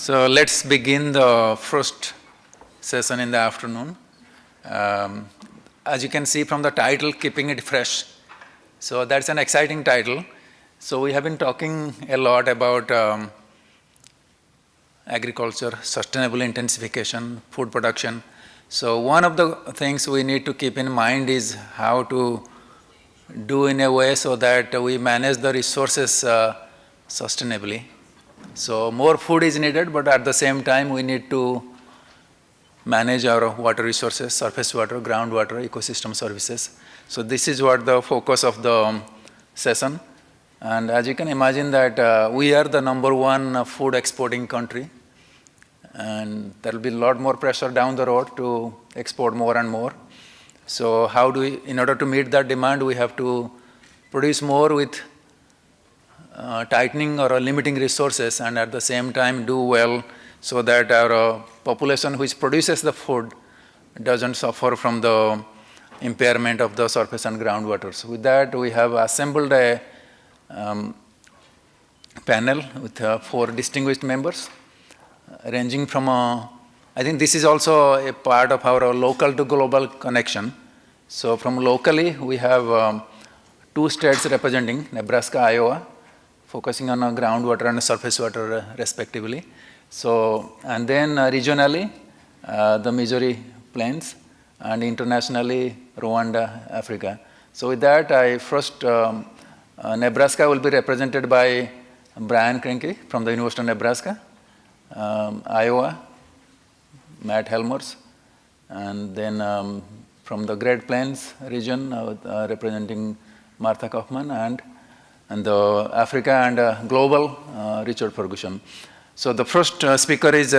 So let's begin the first session in the afternoon. As you can see from the title, Keeping It Fresh. So that's an exciting title. So we have been talking a lot about agriculture, sustainable intensification, food production. So one of the things we need to keep in mind is how to do in a way so that we manage the resources sustainably. So more food is needed, but at the same time we need to manage our water resources, surface water, groundwater, ecosystem services. So this is what the focus of the session. And as you can imagine that we are the #1 food exporting country. And there will be a lot more pressure down the road to export more and more. So how do we, in order to meet that demand, we have to produce more with tightening or limiting resources, and at the same time do well so that our population which produces the food doesn't suffer from the impairment of the surface and groundwater. So with that, we have assembled a panel with 4 distinguished members, ranging from, I think this is also a part of our local to global connection. So from locally, we have 2 states representing, Nebraska, Iowa, focusing on groundwater and surface water respectively. So, and then regionally, the Missouri Plains, and internationally, Rwanda, Africa. So with that, I first, Nebraska will be represented by Brian Krienke from the University of Nebraska, Iowa, Matt Helmers, and then from the Great Plains region, representing Martha Kauffman, and the Africa and global, Richard Ferguson. So the first speaker is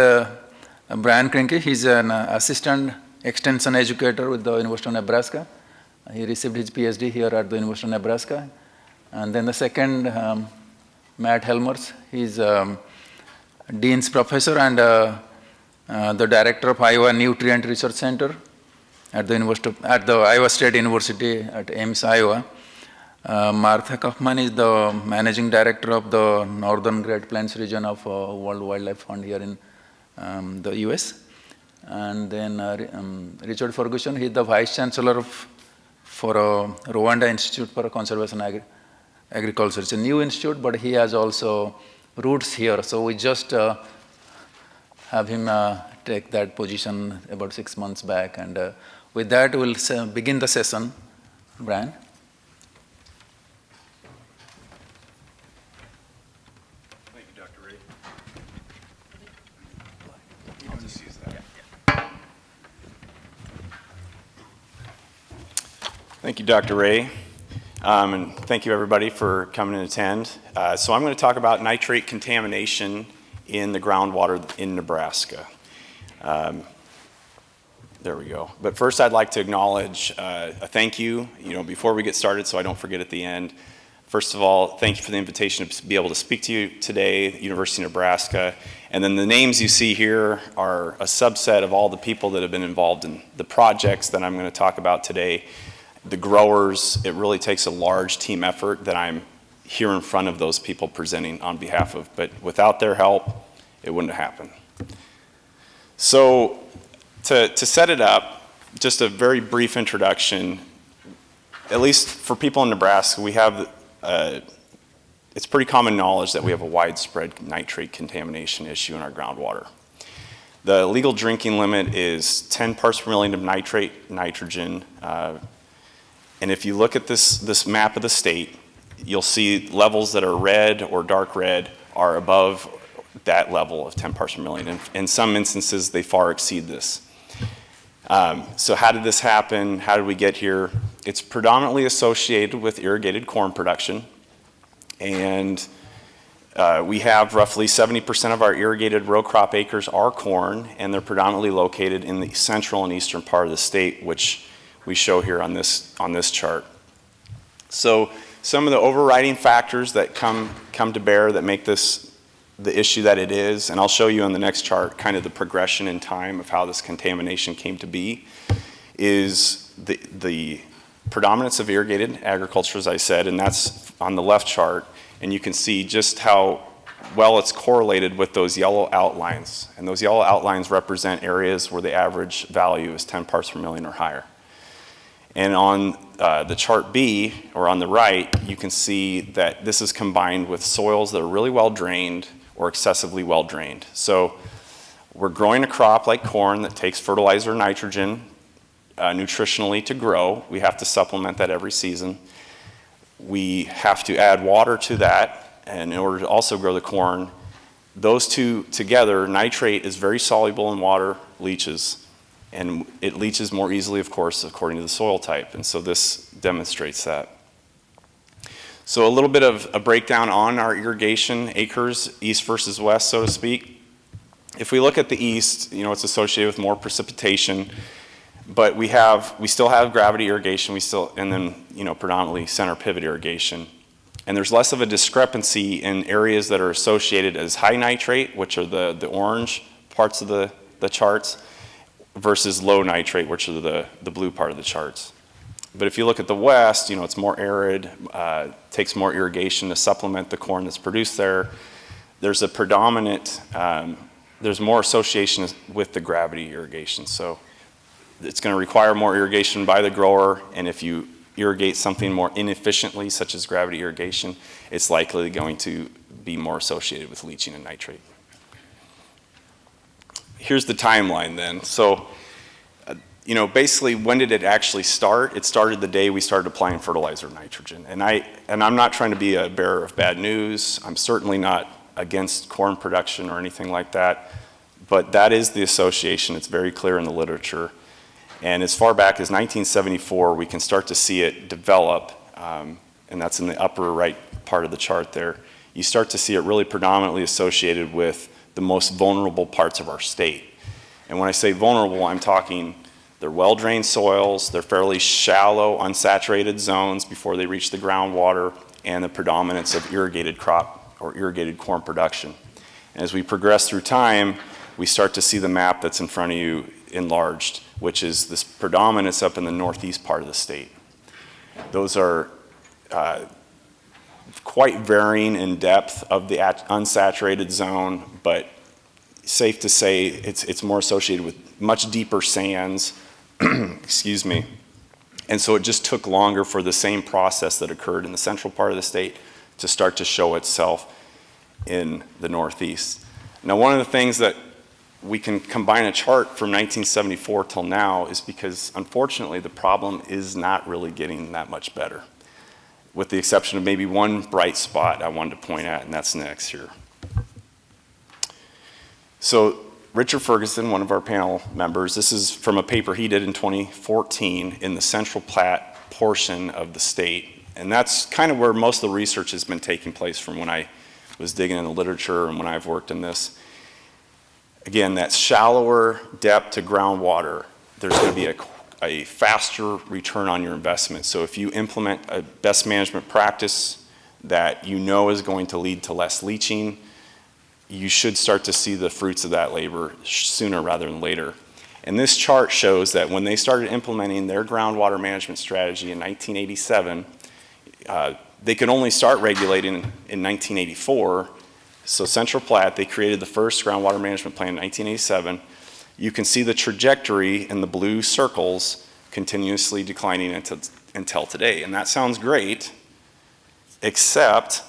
Brian Krienke. He's an assistant extension educator with the University of Nebraska. He received his PhD here at the University of Nebraska. And then the second, Matt Helmers. He's Dean's Professor and the Director of Iowa Nutrient Research Center at the Iowa State University at Ames, Iowa. Martha Kauffman is the Managing Director of the Northern Great Plains region of World Wildlife Fund here in the US. And then Richard Ferguson, he's the Vice Chancellor for Rwanda Institute for Conservation Agriculture. It's a new institute, but he has also roots here. So we just have him take that position about 6 months back. And with that, we'll begin the session. Brian? Thank you, Dr. Ray, and thank you everybody for coming and attend. So I'm going to talk about nitrate contamination in the groundwater in Nebraska. There we go. But first I'd like to acknowledge a thank you, before we get started so I don't forget at the end. First of all, thank you for the invitation to be able to speak to you today, University of Nebraska. And then the names you see here are a subset of all the people that have been involved in the projects that I'm going to talk about today. The growers, it really takes a large team effort that I'm here in front of those people presenting on behalf of, but without their help, it wouldn't have happened. So to set it up, just a very brief introduction, at least for people in Nebraska, we have, it's pretty common knowledge that we have a widespread nitrate contamination issue in our groundwater. The legal drinking limit is 10 parts per million of nitrogen. And if you look at this map of the state, you'll see levels that are red or dark red are above that level of 10 parts per million. And in some instances, they far exceed this. So how did this happen? How did we get here? It's predominantly associated with irrigated corn production. And we have roughly 70% of our irrigated row crop acres are corn, and they're predominantly located in the central and eastern part of the state, which we show here on this chart. So some of the overriding factors that come to bear that make this the issue that it is, and I'll show you on the next chart kind of the progression in time of how this contamination came to be, is the predominance of irrigated agriculture, as I said, and that's on the left chart, and you can see just how well it's correlated with those yellow outlines. And those yellow outlines represent areas where the average value is 10 parts per million or higher. And on the chart B, or on the right, you can see that this is combined with soils that are really well drained or excessively well drained. So we're growing a crop like corn that takes fertilizer, nitrogen, nutritionally to grow. We have to supplement that every season. We have to add water to that, and in order to also grow the corn, those two together, nitrate is very soluble in water, leaches, and it leaches more easily, of course, according to the soil type, and so this demonstrates that. So a little bit of a breakdown on our irrigation acres, east versus west, so to speak. If we look at the east, you know, it's associated with more precipitation, but we still have gravity irrigation, and then, you know, predominantly center pivot irrigation. And there's less of a discrepancy in areas that are associated as high nitrate, which are the orange parts of the charts, versus low nitrate, which are the blue part of the charts. But if you look at the west, you know, it's more arid, takes more irrigation to supplement the corn that's produced there. There's a predominant, there's more association with the gravity irrigation. So it's going to require more irrigation by the grower, and if you irrigate something more inefficiently, such as gravity irrigation, it's likely going to be more associated with leaching and nitrate. Here's the timeline then. So, you know, basically, when did it actually start? It started the day we started applying fertilizer nitrogen. And I'm not trying to be a bearer of bad news. I'm certainly not against corn production or anything like that. But that is the association. It's very clear in the literature. And as far back as 1974, we can start to see it develop, and that's in the upper right part of the chart there. You start to see it really predominantly associated with the most vulnerable parts of our state. And when I say vulnerable, I'm talking they're well-drained soils, they're fairly shallow, unsaturated zones before they reach the groundwater, and the predominance of irrigated crop or irrigated corn production. And as we progress through time, we start to see the map that's in front of you enlarged, which is this predominance up in the northeast part of the state. Those are quite varying in depth of the unsaturated zone, but safe to say it's more associated with much deeper sands, excuse me. And so it just took longer for the same process that occurred in the central part of the state to start to show itself in the northeast. Now, one of the things that we can combine a chart from 1974 till now is because, unfortunately, the problem is not really getting that much better, with the exception of maybe one bright spot I wanted to point at, and that's next here. So Richard Ferguson, one of our panel members, this is from a paper he did in 2014 in the Central Platte portion of the state, and that's kind of where most of the research has been taking place from when I was digging in the literature and when I've worked in this. Again, that shallower depth to groundwater, there's going to be a faster return on your investment. So if you implement a best management practice that you know is going to lead to less leaching, you should start to see the fruits of that labor sooner rather than later. And this chart shows that when they started implementing their groundwater management strategy in 1987, they could only start regulating in 1984. So Central Platte, they created the first groundwater management plan in 1987. You can see the trajectory in the blue circles continuously declining until today. And that sounds great, except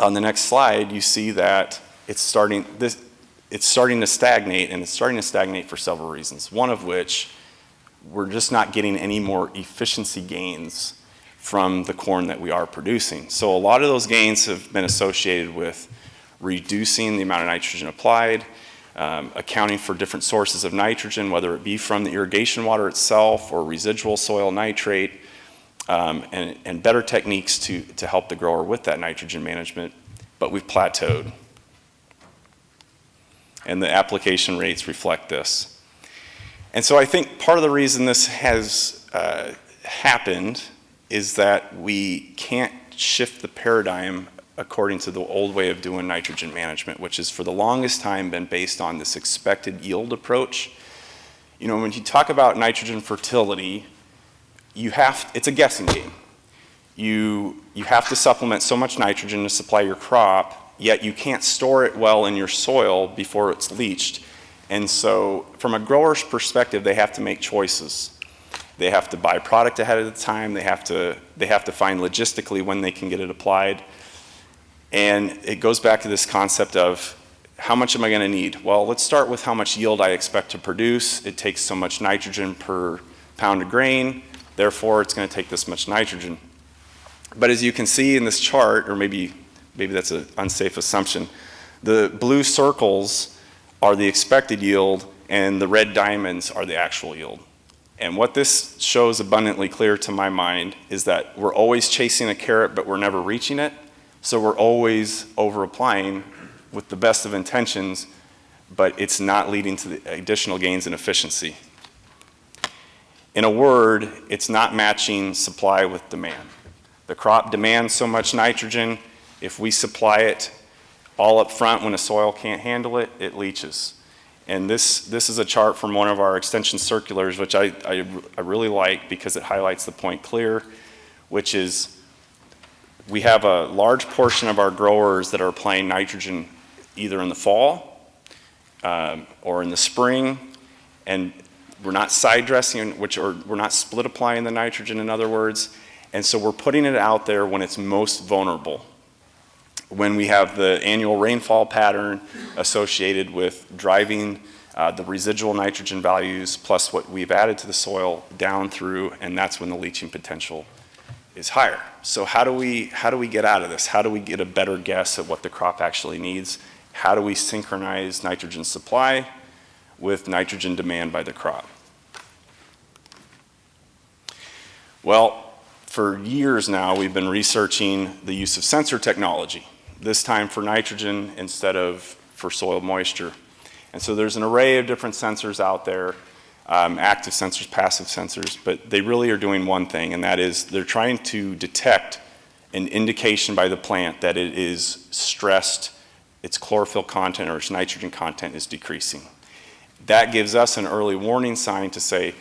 on the next slide, you see that it's starting to stagnate, and it's starting to stagnate for several reasons. One of which, we're just not getting any more efficiency gains from the corn that we are producing. So a lot of those gains have been associated with reducing the amount of nitrogen applied, accounting for different sources of nitrogen, whether it be from the irrigation water itself or residual soil nitrate, and better techniques to help the grower with that nitrogen management, but we've plateaued. And the application rates reflect this. And so I think part of the reason this has happened is that we can't shift the paradigm according to the old way of doing nitrogen management, which has for the longest time been based on this expected yield approach. You know, when you talk about nitrogen fertility, it's a guessing game. You have to supplement so much nitrogen to supply your crop, yet you can't store it well in your soil before it's leached. And so from a grower's perspective, they have to make choices. They have to buy product ahead of the time. They have to find logistically when they can get it applied. And it goes back to this concept of how much am I going to need? Well, let's start with how much yield I expect to produce. It takes so much nitrogen per pound of grain. Therefore, it's going to take this much nitrogen. But as you can see in this chart, or maybe that's an unsafe assumption, the blue circles are the expected yield and the red diamonds are the actual yield. And what this shows abundantly clear to my mind is that we're always chasing a carrot, but we're never reaching it. So we're always over-applying with the best of intentions, but it's not leading to the additional gains in efficiency. In a word, it's not matching supply with demand. The crop demands so much nitrogen. If we supply it all up front when a soil can't handle it, it leaches. And this is a chart from one of our extension circulars, which I really like because it highlights the point clear, which is we have a large portion of our growers that are applying nitrogen either in the fall or in the spring, and we're not side dressing, we're not split applying the nitrogen, in other words, and so we're putting it out there when it's most vulnerable. When we have the annual rainfall pattern associated with driving the residual nitrogen values plus what we've added to the soil down through, and that's when the leaching potential is higher. So how do we get out of this? How do we get a better guess at what the crop actually needs? How do we synchronize nitrogen supply with nitrogen demand by the crop? Well, for years now, we've been researching the use of sensor technology, this time for nitrogen instead of for soil moisture. And so there's an array of different sensors out there, active sensors, passive sensors, but they really are doing one thing, and that is they're trying to detect an indication by the plant that it is stressed, its chlorophyll content or its nitrogen content is decreasing. That gives us an early warning sign to say,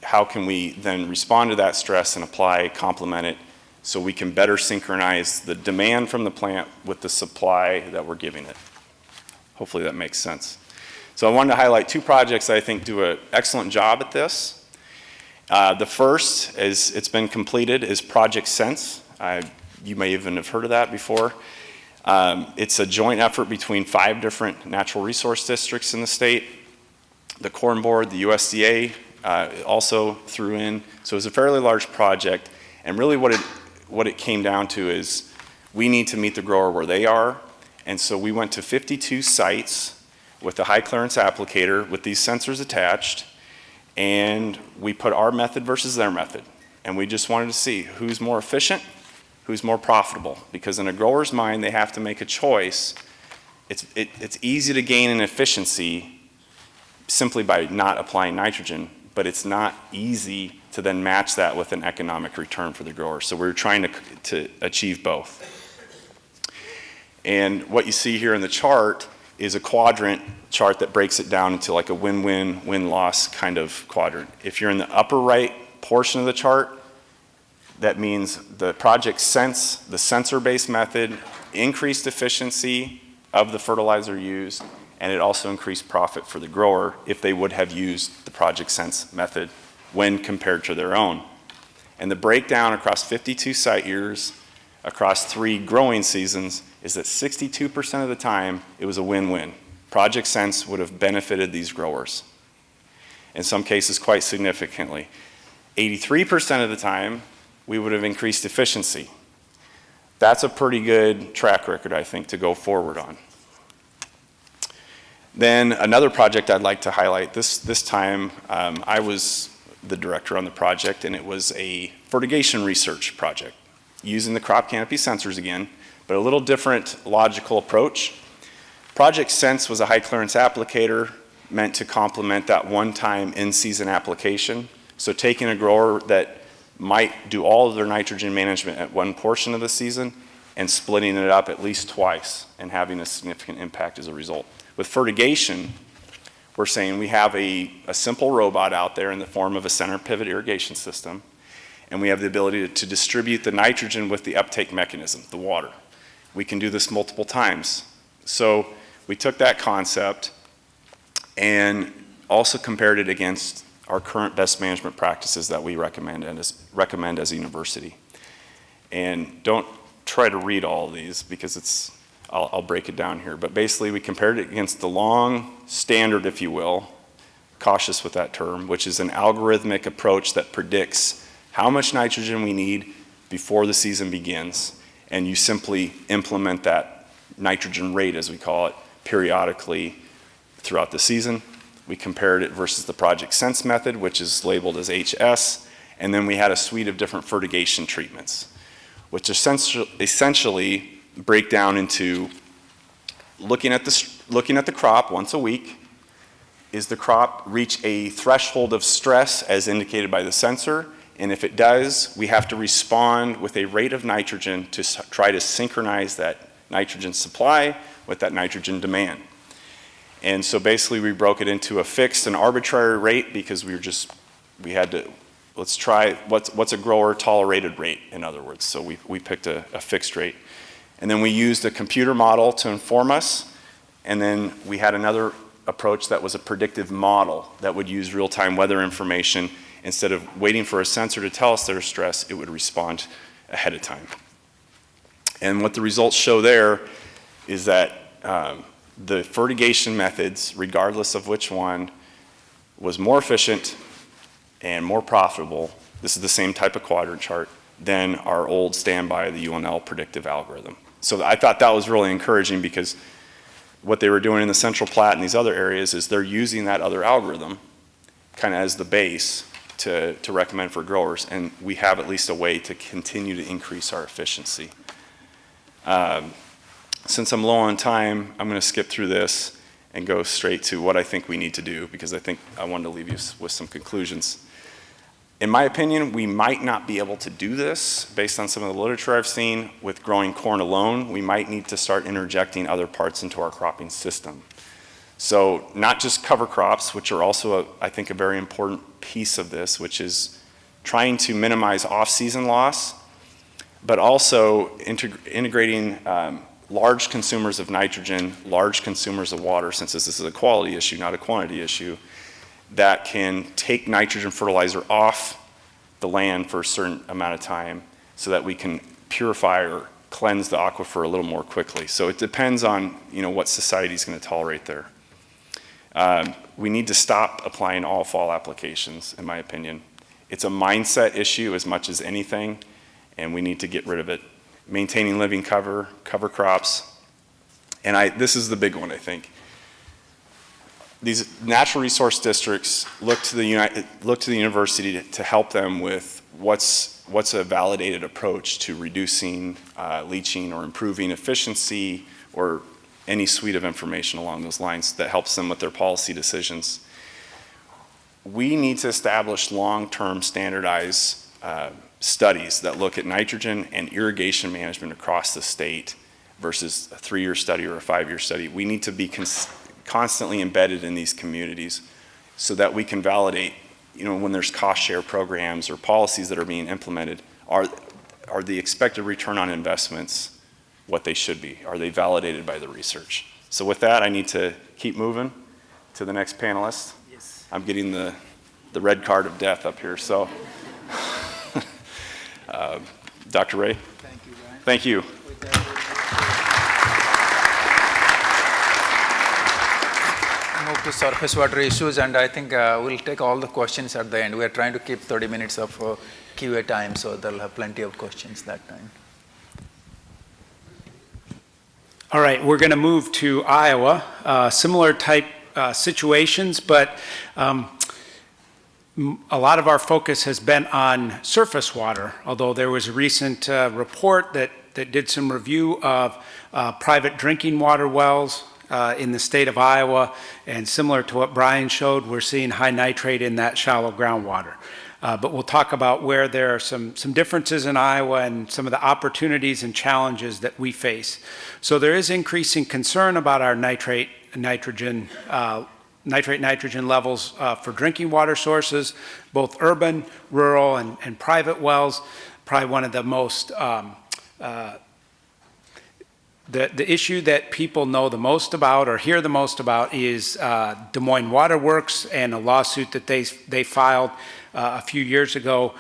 how can we then respond to that stress and apply, complement it, so we can better synchronize the demand from the plant with the supply that we're giving it. Hopefully that makes sense. So I wanted to highlight two projects that I think do an excellent job at this. The first, as it's been completed, is Project Sense. You may even have heard of that before. It's a joint effort between 5 different natural resource districts in the state. The Corn Board, the USDA also threw in. So it was a fairly large project. And really what it came down to is we need to meet the grower where they are. And so we went to 52 sites with a high clearance applicator with these sensors attached. And we put our method versus their method. And we just wanted to see who's more efficient, who's more profitable. Because in a grower's mind, they have to make a choice. It's easy to gain in efficiency simply by not applying nitrogen, but it's not easy to then match that with an economic return for the grower. So we're trying to achieve both. And what you see here in the chart is a quadrant chart that breaks it down into like a win-win, win-loss kind of quadrant. If you're in the upper right portion of the chart, that means the Project Sense, the sensor-based method, increased efficiency of the fertilizer used, and it also increased profit for the grower if they would have used the Project Sense method when compared to their own. And the breakdown across 52 site years, across 3 growing seasons, is that 62% of the time it was a win-win. Project Sense would have benefited these growers, in some cases quite significantly. 83% of the time we would have increased efficiency. That's a pretty good track record, I think, to go forward on. Then another project I'd like to highlight, this time I was the director on the project, and it was a fertigation research project using the crop canopy sensors again, but a little different logical approach. Project Sense was a high clearance applicator meant to complement that one-time in-season application. So taking a grower that might do all of their nitrogen management at one portion of the season and splitting it up at least twice and having a significant impact as a result. With fertigation, we're saying we have a simple robot out there in the form of a center pivot irrigation system, and we have the ability to distribute the nitrogen with the uptake mechanism, the water. We can do this multiple times. So we took that concept and also compared it against our current best management practices that we recommend as a university. And don't try to read all of these because I'll break it down here. But basically we compared it against the long standard, if you will, cautious with that term, which is an algorithmic approach that predicts how much nitrogen we need before the season begins. And you simply implement that nitrogen rate, as we call it, periodically throughout the season. We compared it versus the Project Sense method, which is labeled as HS, and then we had a suite of different fertigation treatments, which essentially break down into looking at the crop once a week. Is the crop reach a threshold of stress as indicated by the sensor? And if it does, we have to respond with a rate of nitrogen to try to synchronize that nitrogen supply with that nitrogen demand. And so basically we broke it into a fixed and arbitrary rate because we had to, let's try what's a grower tolerated rate, in other words. So we picked a fixed rate. And then we used a computer model to inform us. And then we had another approach that was a predictive model that would use real-time weather information. Instead of waiting for a sensor to tell us there's stress, it would respond ahead of time. And what the results show there is that the fertigation methods, regardless of which one, was more efficient and more profitable, this is the same type of quadrant chart, than our old standby, the UNL predictive algorithm. So I thought that was really encouraging because what they were doing in the Central Platte and these other areas is they're using that other algorithm kind of as the base to recommend for growers, and we have at least a way to continue to increase our efficiency. Since I'm low on time, I'm going to skip through this and go straight to what I think we need to do because I think I wanted to leave you with some conclusions. In my opinion, we might not be able to do this based on some of the literature I've seen with growing corn alone. We might need to start interjecting other parts into our cropping system. So not just cover crops, which are also, I think, a very important piece of this, which is trying to minimize off-season loss, but also integrating large consumers of nitrogen, large consumers of water, since this is a quality issue, not a quantity issue, that can take nitrogen fertilizer off the land for a certain amount of time so that we can purify or cleanse the aquifer a little more quickly. So it depends on what society is going to tolerate there. We need to stop applying all fall applications, in my opinion. It's a mindset issue as much as anything, and we need to get rid of it. Maintaining living cover crops, and this is the big one, I think. These natural resource districts look to the university to help them with what's a validated approach to reducing leaching or improving efficiency or any suite of information along those lines that helps them with their policy decisions. We need to establish long-term standardized studies that look at nitrogen and irrigation management across the state versus a 3-year study or a 5-year study. We need to be constantly embedded in these communities so that we can validate, when there's cost share programs or policies that are being implemented, are the expected return on investments what they should be? Are they validated by the research? So with that, I need to keep moving to the next panelist. Yes. I'm getting the red card of death up here, so. Dr. Ray? Thank you, Brian. Thank you. Move to surface water issues, and I think we'll take all the questions at the end. We are trying to keep 30 minutes of QA time, so they'll have plenty of questions that time. All right, we're going to move to Iowa. Similar type situations, but a lot of our focus has been on surface water, although there was a recent report that did some review of private drinking water wells in the state of Iowa, and similar to what Brian showed, we're seeing high nitrate in that shallow groundwater. But we'll talk about where there are some differences in Iowa and some of the opportunities and challenges that we face. So there is increasing concern about our nitrate-nitrogen levels for drinking water sources, both urban, rural, and private wells. Probably one of the most The issue that people know the most about or hear the most about is Des Moines Water Works and a lawsuit that they filed a few years ago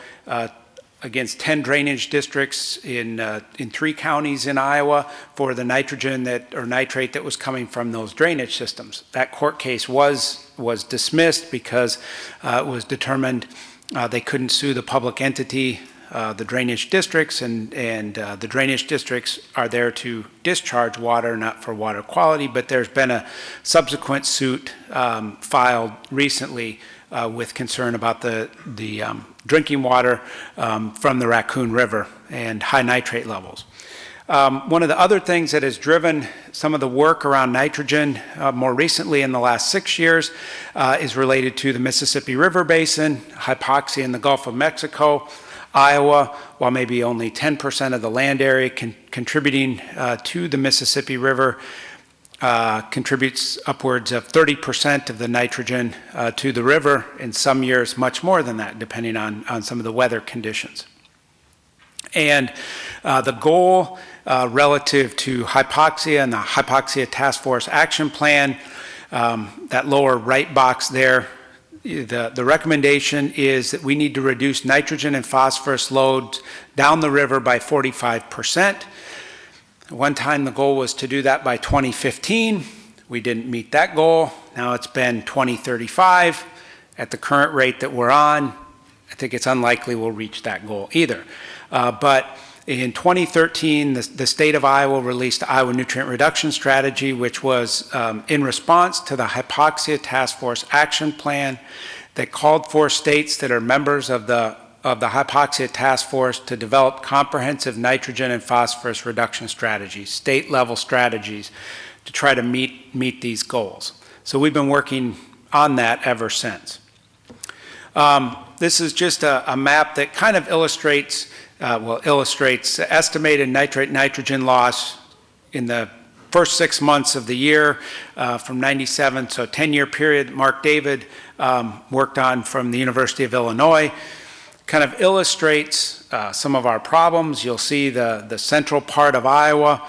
against 10 drainage districts in 3 counties in Iowa for the nitrogen or nitrate that was coming from those drainage systems. That court case was dismissed because it was determined they couldn't sue the public entity, the drainage districts, and the drainage districts are there to discharge water, not for water quality, but there's been a subsequent suit filed recently with concern about the drinking water from the Raccoon River and high nitrate levels. One of the other things that has driven some of the work around nitrogen more recently in the last 6 years is related to the Mississippi River Basin, hypoxia in the Gulf of Mexico. Iowa, while maybe only 10% of the land area contributing to the Mississippi River, contributes upwards of 30% of the nitrogen to the river, in some years much more than that, depending on some of the weather conditions. And the goal relative to hypoxia and the Hypoxia Task Force Action Plan, that lower right box there, the recommendation is that we need to reduce nitrogen and phosphorus loads down the river by 45%. One time the goal was to do that by 2015. We didn't meet that goal. Now it's been 2035. At the current rate that we're on, I think it's unlikely we'll reach that goal either. But in 2013, the state of Iowa released the Iowa Nutrient Reduction Strategy, which was in response to the Hypoxia Task Force Action Plan that called for states that are members of the Hypoxia Task Force to develop comprehensive nitrogen and phosphorus reduction strategies, state-level strategies, to try to meet these goals. So we've been working on that ever since. This is just a map that kind of illustrates estimated nitrate-nitrogen loss in the first 6 months of the year from 97, so 10-year period. Mark David worked on from the University of Illinois. Kind of illustrates some of our problems. You'll see the central part of Iowa,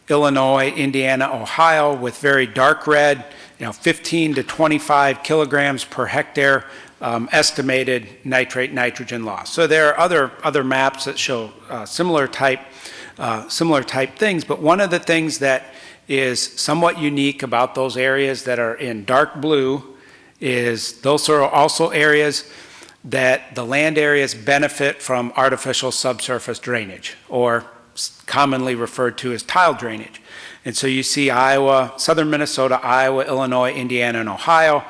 Illinois, Indiana, Ohio, with very dark red, 15 to 25 kilograms per hectare estimated nitrate-nitrogen loss. So there are other maps that show similar type things, but one of the things that is somewhat unique about those areas that are in dark blue is those are also areas that the land areas benefit from artificial subsurface drainage, or commonly referred to as tile drainage. And so you see Iowa, southern Minnesota, Iowa, Illinois, Indiana, and Ohio.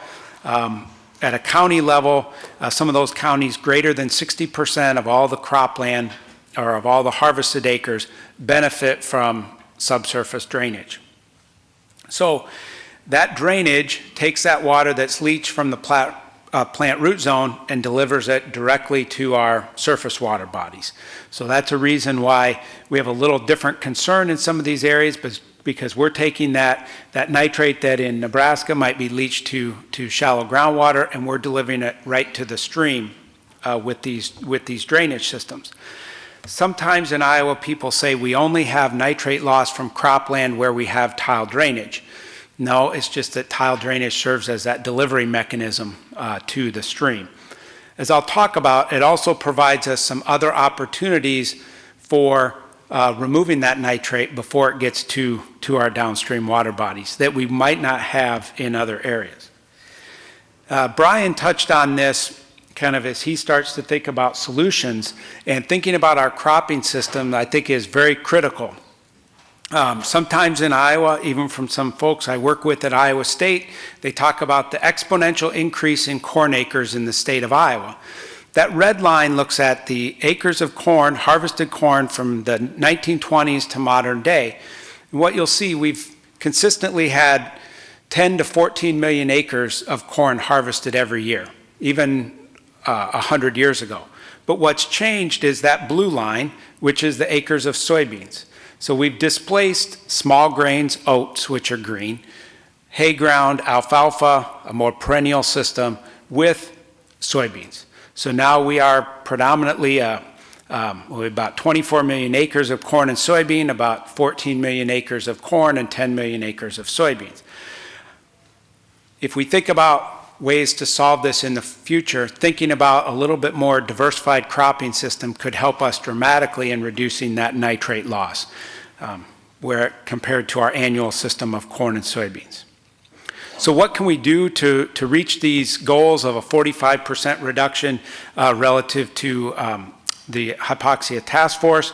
At a county level, some of those counties, greater than 60% of all the cropland or of all the harvested acres benefit from subsurface drainage. So that drainage takes that water that's leached from the plant root zone and delivers it directly to our surface water bodies. So that's a reason why we have a little different concern in some of these areas, because we're taking that nitrate that in Nebraska might be leached to shallow groundwater, and we're delivering it right to the stream with these drainage systems. Sometimes in Iowa, people say we only have nitrate loss from cropland where we have tile drainage. No, it's just that tile drainage serves as that delivery mechanism to the stream. As I'll talk about, it also provides us some other opportunities for removing that nitrate before it gets to our downstream water bodies that we might not have in other areas. Brian touched on this kind of as he starts to think about solutions, and thinking about our cropping system, I think, is very critical. Sometimes in Iowa, even from some folks I work with at Iowa State, they talk about the exponential increase in corn acres in the state of Iowa. That red line looks at the acres of corn, harvested corn from the 1920s to modern day. And what you'll see, we've consistently had 10 to 14 million acres of corn harvested every year, even 100 years ago. But what's changed is that blue line, which is the acres of soybeans. So we've displaced small grains, oats, which are green, hay ground, alfalfa, a more perennial system, with soybeans. So now we are predominantly a We have about 24 million acres of corn and soybean, about 14 million acres of corn and 10 million acres of soybeans. If we think about ways to solve this in the future, thinking about a little bit more diversified cropping system could help us dramatically in reducing that nitrate loss, where compared to our annual system of corn and soybeans. So what can we do to reach these goals of a 45% reduction relative to the hypoxia task force?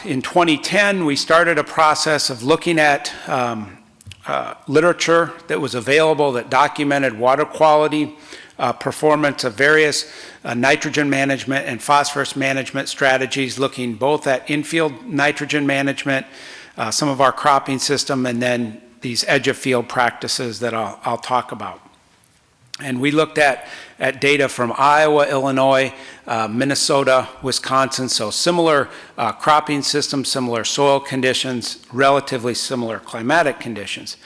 In 2010, we started a process of looking at literature that was available that documented water quality, performance of various nitrogen management and phosphorus management strategies, looking both at infield nitrogen management, some of our cropping system, and then these edge of field practices that I'll talk about. And we looked at data from Iowa, Illinois, Minnesota, Wisconsin, so similar cropping systems, similar soil conditions, relatively similar climatic conditions.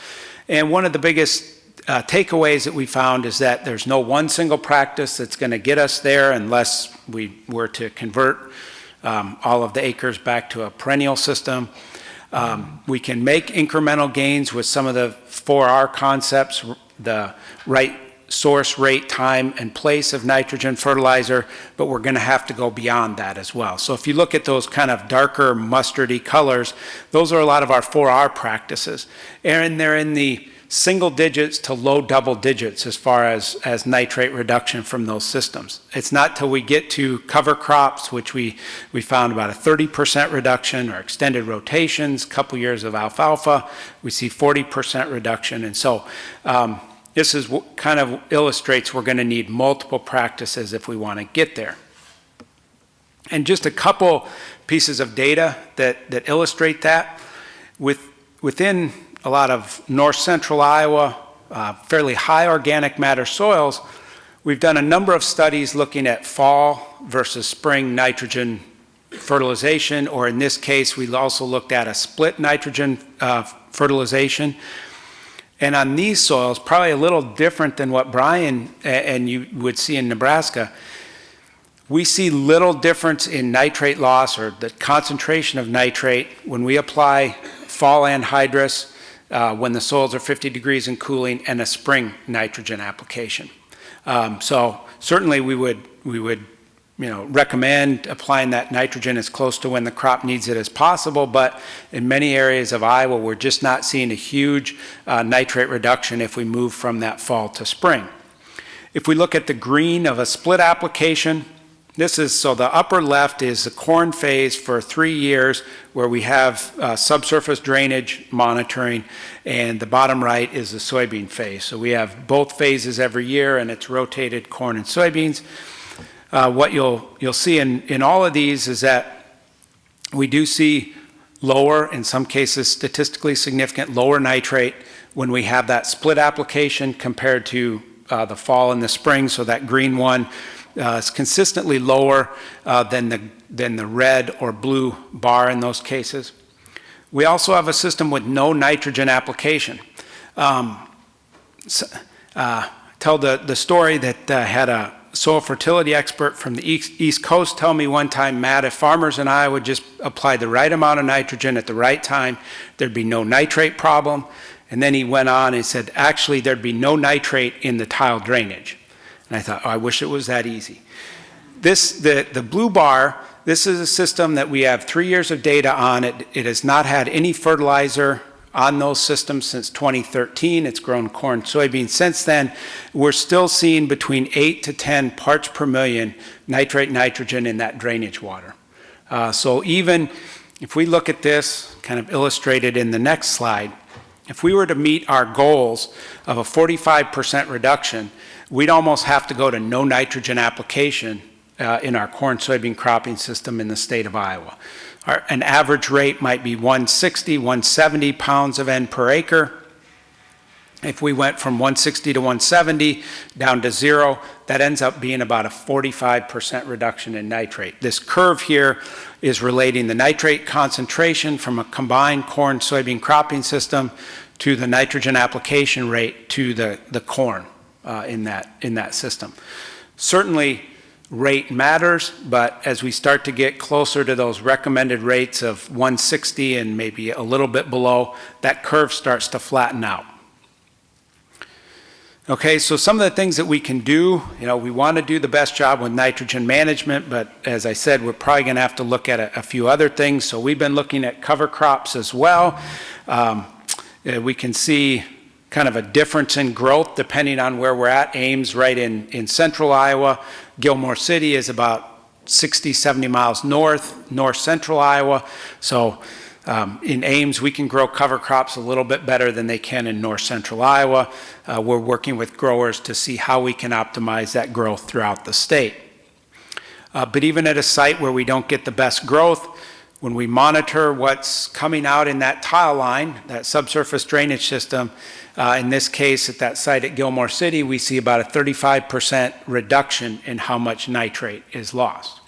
And one of the biggest takeaways that we found is that there's no one single practice that's going to get us there unless we were to convert all of the acres back to a perennial system. We can make incremental gains with some of the 4R concepts, the right source, rate, time, and place of nitrogen fertilizer, but we're going to have to go beyond that as well. So if you look at those kind of darker mustardy colors, those are a lot of our 4R practices. And they're in the single digits to low double digits as far as nitrate reduction from those systems. It's not till we get to cover crops, which we found about a 30% reduction, or extended rotations, couple years of alfalfa, we see 40% reduction. And so this is what kind of illustrates we're going to need multiple practices if we want to get there. And just a couple pieces of data that illustrate that. Within a lot of north central Iowa, fairly high organic matter soils, we've done a number of studies looking at fall versus spring nitrogen fertilization, or in this case, we also looked at a split nitrogen fertilization. And on these soils, probably a little different than what Brian and you would see in Nebraska, we see little difference in nitrate loss, or the concentration of nitrate, when we apply fall anhydrous, when the soils are 50 degrees and cooling, and a spring nitrogen application. So certainly we would recommend applying that nitrogen as close to when the crop needs it as possible, but in many areas of Iowa, we're just not seeing a huge nitrate reduction if we move from that fall to spring. If we look at the green of a split application, so the upper left is the corn phase for 3 years where we have subsurface drainage monitoring, and the bottom right is the soybean phase. So we have both phases every year, and it's rotated corn and soybeans. What you'll see in all of these is that we do see lower, in some cases statistically significant, lower nitrate when we have that split application compared to the fall and the spring. So that green one is consistently lower than the red or blue bar in those cases. We also have a system with no nitrogen application. Tell the story that had a soil fertility expert from the East Coast tell me one time, Matt, if farmers in Iowa would just apply the right amount of nitrogen at the right time, there'd be no nitrate problem. And then he went on and said, actually, there'd be no nitrate in the tile drainage. And I thought, oh, I wish it was that easy. The blue bar, this is a system that we have 3 years of data on. It has not had any fertilizer on those systems since 2013. It's grown corn, soybeans since then. We're still seeing between 8 to 10 parts per million nitrate nitrogen in that drainage water. So even if we look at this, kind of illustrated in the next slide, if we were to meet our goals of a 45% reduction, we'd almost have to go to no nitrogen application in our corn soybean cropping system in the state of Iowa. An average rate might be 160, 170 pounds of N per acre. If we went from 160 to 170 down to 0, that ends up being about a 45% reduction in nitrate. This curve here is relating the nitrate concentration from a combined corn soybean cropping system to the nitrogen application rate to the corn in that system. Certainly, rate matters, but as we start to get closer to those recommended rates of 160 and maybe a little bit below, that curve starts to flatten out. Okay, so some of the things that we can do, we want to do the best job with nitrogen management, but as I said, we're probably going to have to look at a few other things. So we've been looking at cover crops as well. We can see kind of a difference in growth depending on where we're at. Ames right in central Iowa. Gilmore City is about 60, 70 miles north central Iowa. So in Ames, we can grow cover crops a little bit better than they can in north central Iowa. We're working with growers to see how we can optimize that growth throughout the state. But even at a site where we don't get the best growth, when we monitor what's coming out in that tile line, that subsurface drainage system, in this case at that site at Gilmore City, we see about a 35% reduction in how much nitrate is lost.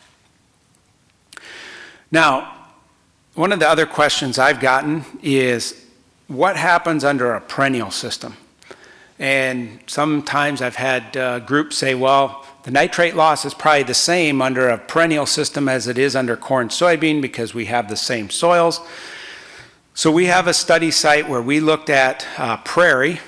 Now, one of the other questions I've gotten is, what happens under a perennial system? And sometimes I've had groups say, well, the nitrate loss is probably the same under a perennial system as it is under corn soybean because we have the same soils. So we have a study site where we looked at prairie.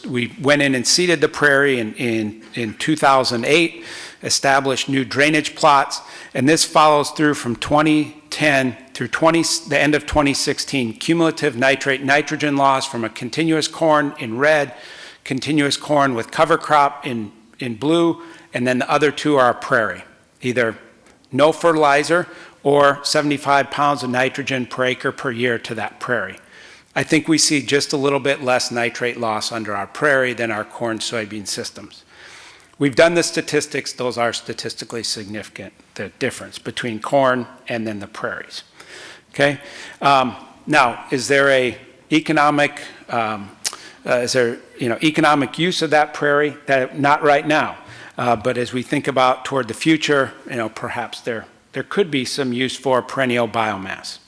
We went in and seeded the prairie in 2008, established new drainage plots, and this follows through from 2010 through the end of 2016, cumulative nitrogen loss from a continuous corn in red, continuous corn with cover crop in blue, and then the other two are prairie, either no fertilizer or 75 pounds of nitrogen per acre per year to that prairie. I think we see just a little bit less nitrate loss under our prairie than our corn soybean systems. We've done the statistics, those are statistically significant, the difference between corn and then the prairies. Okay? Now, is there economic use of that prairie? Not right now. But as we think about toward the future, perhaps there could be some use for perennial biomass.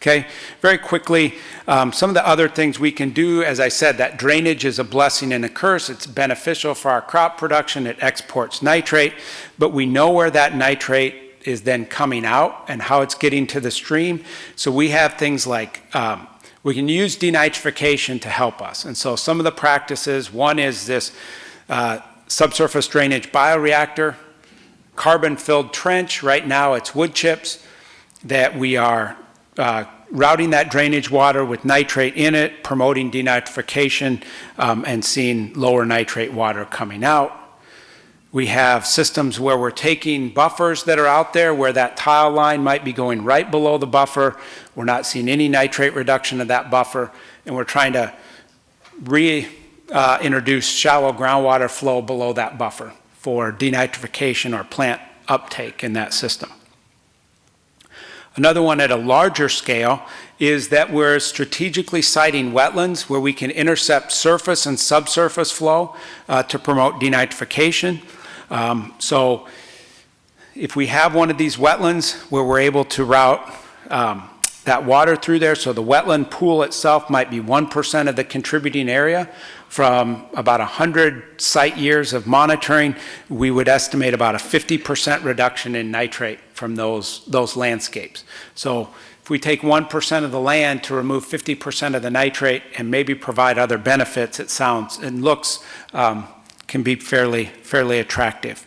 Okay, very quickly, some of the other things we can do, as I said, that drainage is a blessing and a curse. It's beneficial for our crop production. It exports nitrate, but we know where that nitrate is then coming out and how it's getting to the stream. So we have things like, we can use denitrification to help us. And so some of the practices, one is this subsurface drainage bioreactor, carbon-filled trench. Right now it's wood chips that we are routing that drainage water with nitrate in it, promoting denitrification, and seeing lower nitrate water coming out. We have systems where we're taking buffers that are out there where that tile line might be going right below the buffer. We're not seeing any nitrate reduction of that buffer, and we're trying to reintroduce shallow groundwater flow below that buffer for denitrification or plant uptake in that system. Another one at a larger scale is that we're strategically siting wetlands where we can intercept surface and subsurface flow to promote denitrification. So if we have one of these wetlands where we're able to route that water through there, so the wetland pool itself might be 1% of the contributing area, from about 100 site years of monitoring, we would estimate about a 50% reduction in nitrate from those landscapes. So if we take 1% of the land to remove 50% of the nitrate and maybe provide other benefits, it sounds and looks can be fairly attractive.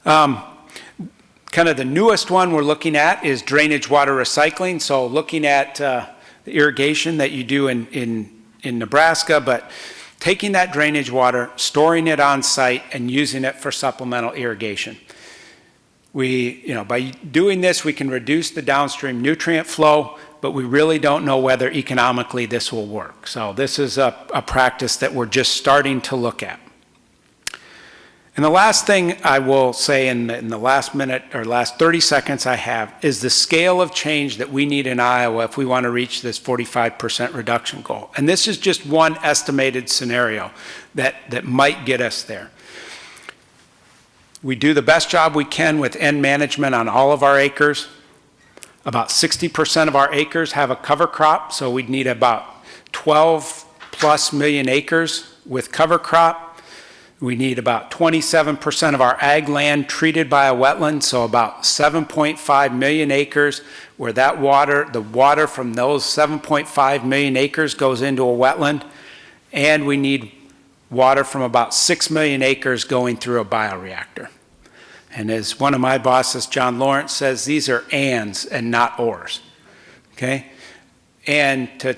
Kind of the newest one we're looking at is drainage water recycling. So looking at the irrigation that you do in Nebraska, but taking that drainage water, storing it on site, and using it for supplemental irrigation. By doing this, we can reduce the downstream nutrient flow, but we really don't know whether economically this will work. So this is a practice that we're just starting to look at. And the last thing I will say in the last minute or last 30 seconds I have is the scale of change that we need in Iowa if we want to reach this 45% reduction goal. And this is just one estimated scenario that might get us there. We do the best job we can with N management on all of our acres. About 60% of our acres have a cover crop, so we'd need about 12+ million acres with cover crop. We need about 27% of our ag land treated by a wetland, so about 7.5 million acres where that water, the water from those 7.5 million acres goes into a wetland. And we need water from about 6 million acres going through a bioreactor. And as one of my bosses, John Lawrence, says, these are ands and not ors, okay? And to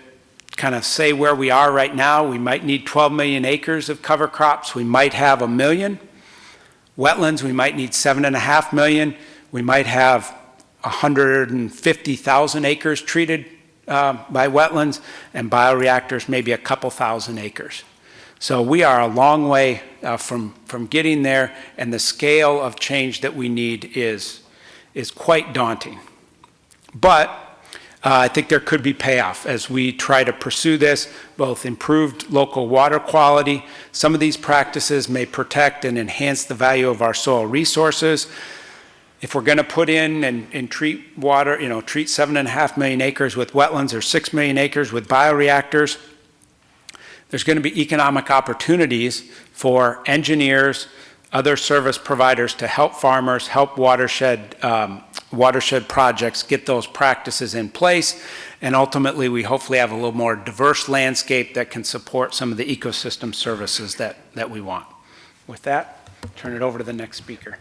kind of say where we are right now, we might need 12 million acres of cover crops. We might have 1 million. Wetlands, we might need 7.5 million. We might have 150,000 acres treated by wetlands, and bioreactors maybe a couple thousand acres. So we are a long way from getting there, and the scale of change that we need is quite daunting. But I think there could be payoff as we try to pursue this, both improved local water quality. Some of these practices may protect and enhance the value of our soil resources. If we're going to put in and treat water, treat 7.5 million acres with wetlands or 6 million acres with bioreactors, there's going to be economic opportunities for engineers, other service providers to help farmers, help watershed projects get those practices in place, and ultimately we hopefully have a little more diverse landscape that can support some of the ecosystem services that we want. With that, turn it over to the next speaker.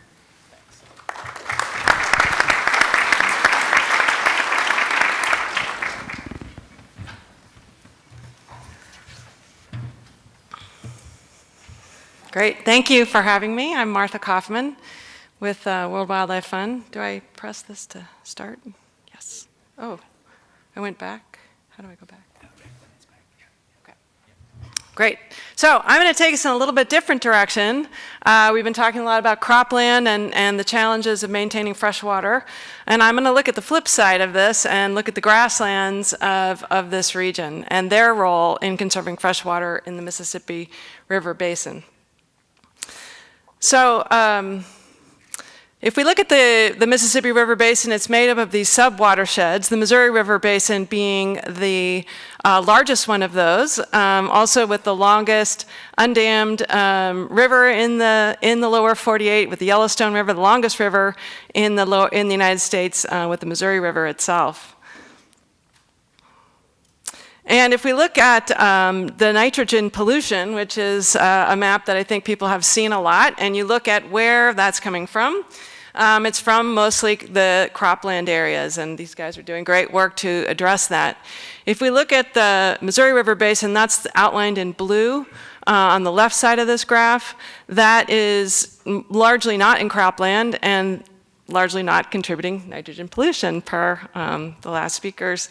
Great, thank you for having me. I'm Martha Kauffman with World Wildlife Fund. Do I press this to start? Yes. Oh, I went back. How do I go back? Okay. Great. So I'm going to take us in a little bit different direction. We've been talking a lot about cropland and the challenges of maintaining fresh water. And I'm going to look at the flip side of this and look at the grasslands of this region and their role in conserving fresh water in the Mississippi River Basin. So if we look at the Mississippi River Basin, it's made up of these sub-watersheds, the Missouri River Basin being the largest one of those, also with the longest undammed river in the lower 48, with the Yellowstone River, the longest river in the United States, with the Missouri River itself. And if we look at the nitrogen pollution, which is a map that I think people have seen a lot, and you look at where that's coming from, it's from mostly the cropland areas, and these guys are doing great work to address that. If we look at the Missouri River Basin, that's outlined in blue on the left side of this graph. That is largely not in cropland and largely not contributing nitrogen pollution per the last speaker's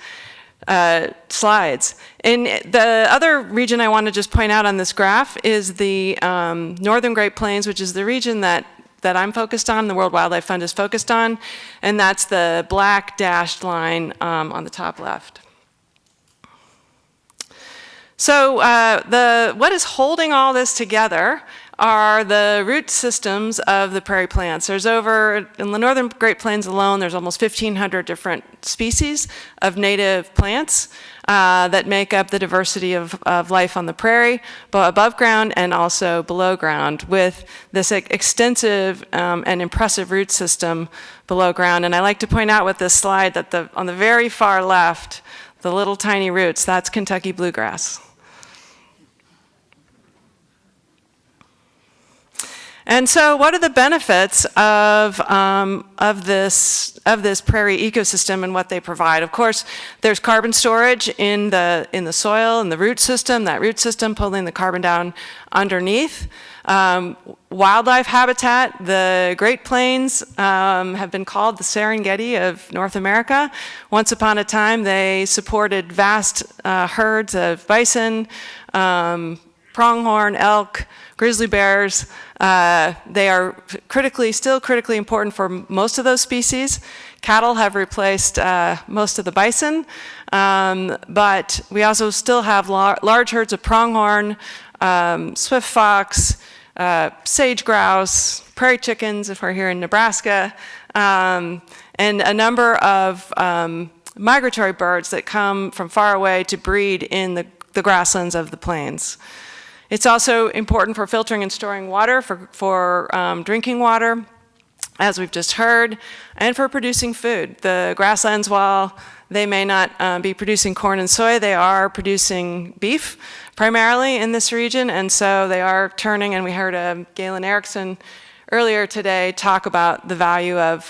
slides. And the other region I want to just point out on this graph is the Northern Great Plains, which is the region that I'm focused on, the World Wildlife Fund is focused on, and that's the black dashed line on the top left. So what is holding all this together are the root systems of the prairie plants. There's in the Northern Great Plains alone, there's almost 1,500 different species of native plants that make up the diversity of life on the prairie, both above ground and also below ground, with this extensive and impressive root system below ground. And I like to point out with this slide that on the very far left, the little tiny roots, that's Kentucky bluegrass. And so what are the benefits of this prairie ecosystem and what they provide? Of course, there's carbon storage in the soil and the root system, that root system pulling the carbon down underneath. Wildlife habitat, the Great Plains have been called the Serengeti of North America. Once upon a time, they supported vast herds of bison, pronghorn, elk, grizzly bears. They are still critically important for most of those species. Cattle have replaced most of the bison, but we also still have large herds of pronghorn, swift fox, sage grouse, prairie chickens if we're here in Nebraska, and a number of migratory birds that come from far away to breed in the grasslands of the plains. It's also important for filtering and storing water, for drinking water, as we've just heard, and for producing food. The grasslands, while they may not be producing corn and soy, they are producing beef primarily in this region, and so they are turning, and we heard Galen Erickson earlier today talk about the value of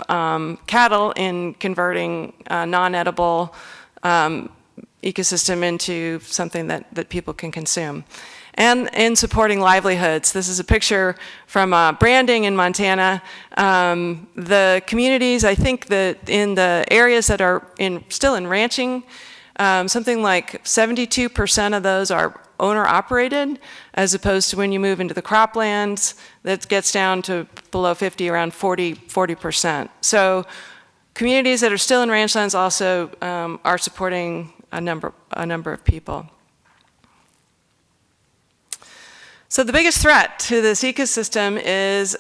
cattle in converting non-edible ecosystem into something that people can consume. And in supporting livelihoods. This is a picture from Branding in Montana. The communities, I think that in the areas that are still in ranching, something like 72% of those are owner-operated, as opposed to when you move into the croplands, that gets down to below 50, around 40%. So communities that are still in ranchlands also are supporting a number of people. So the biggest threat to this ecosystem is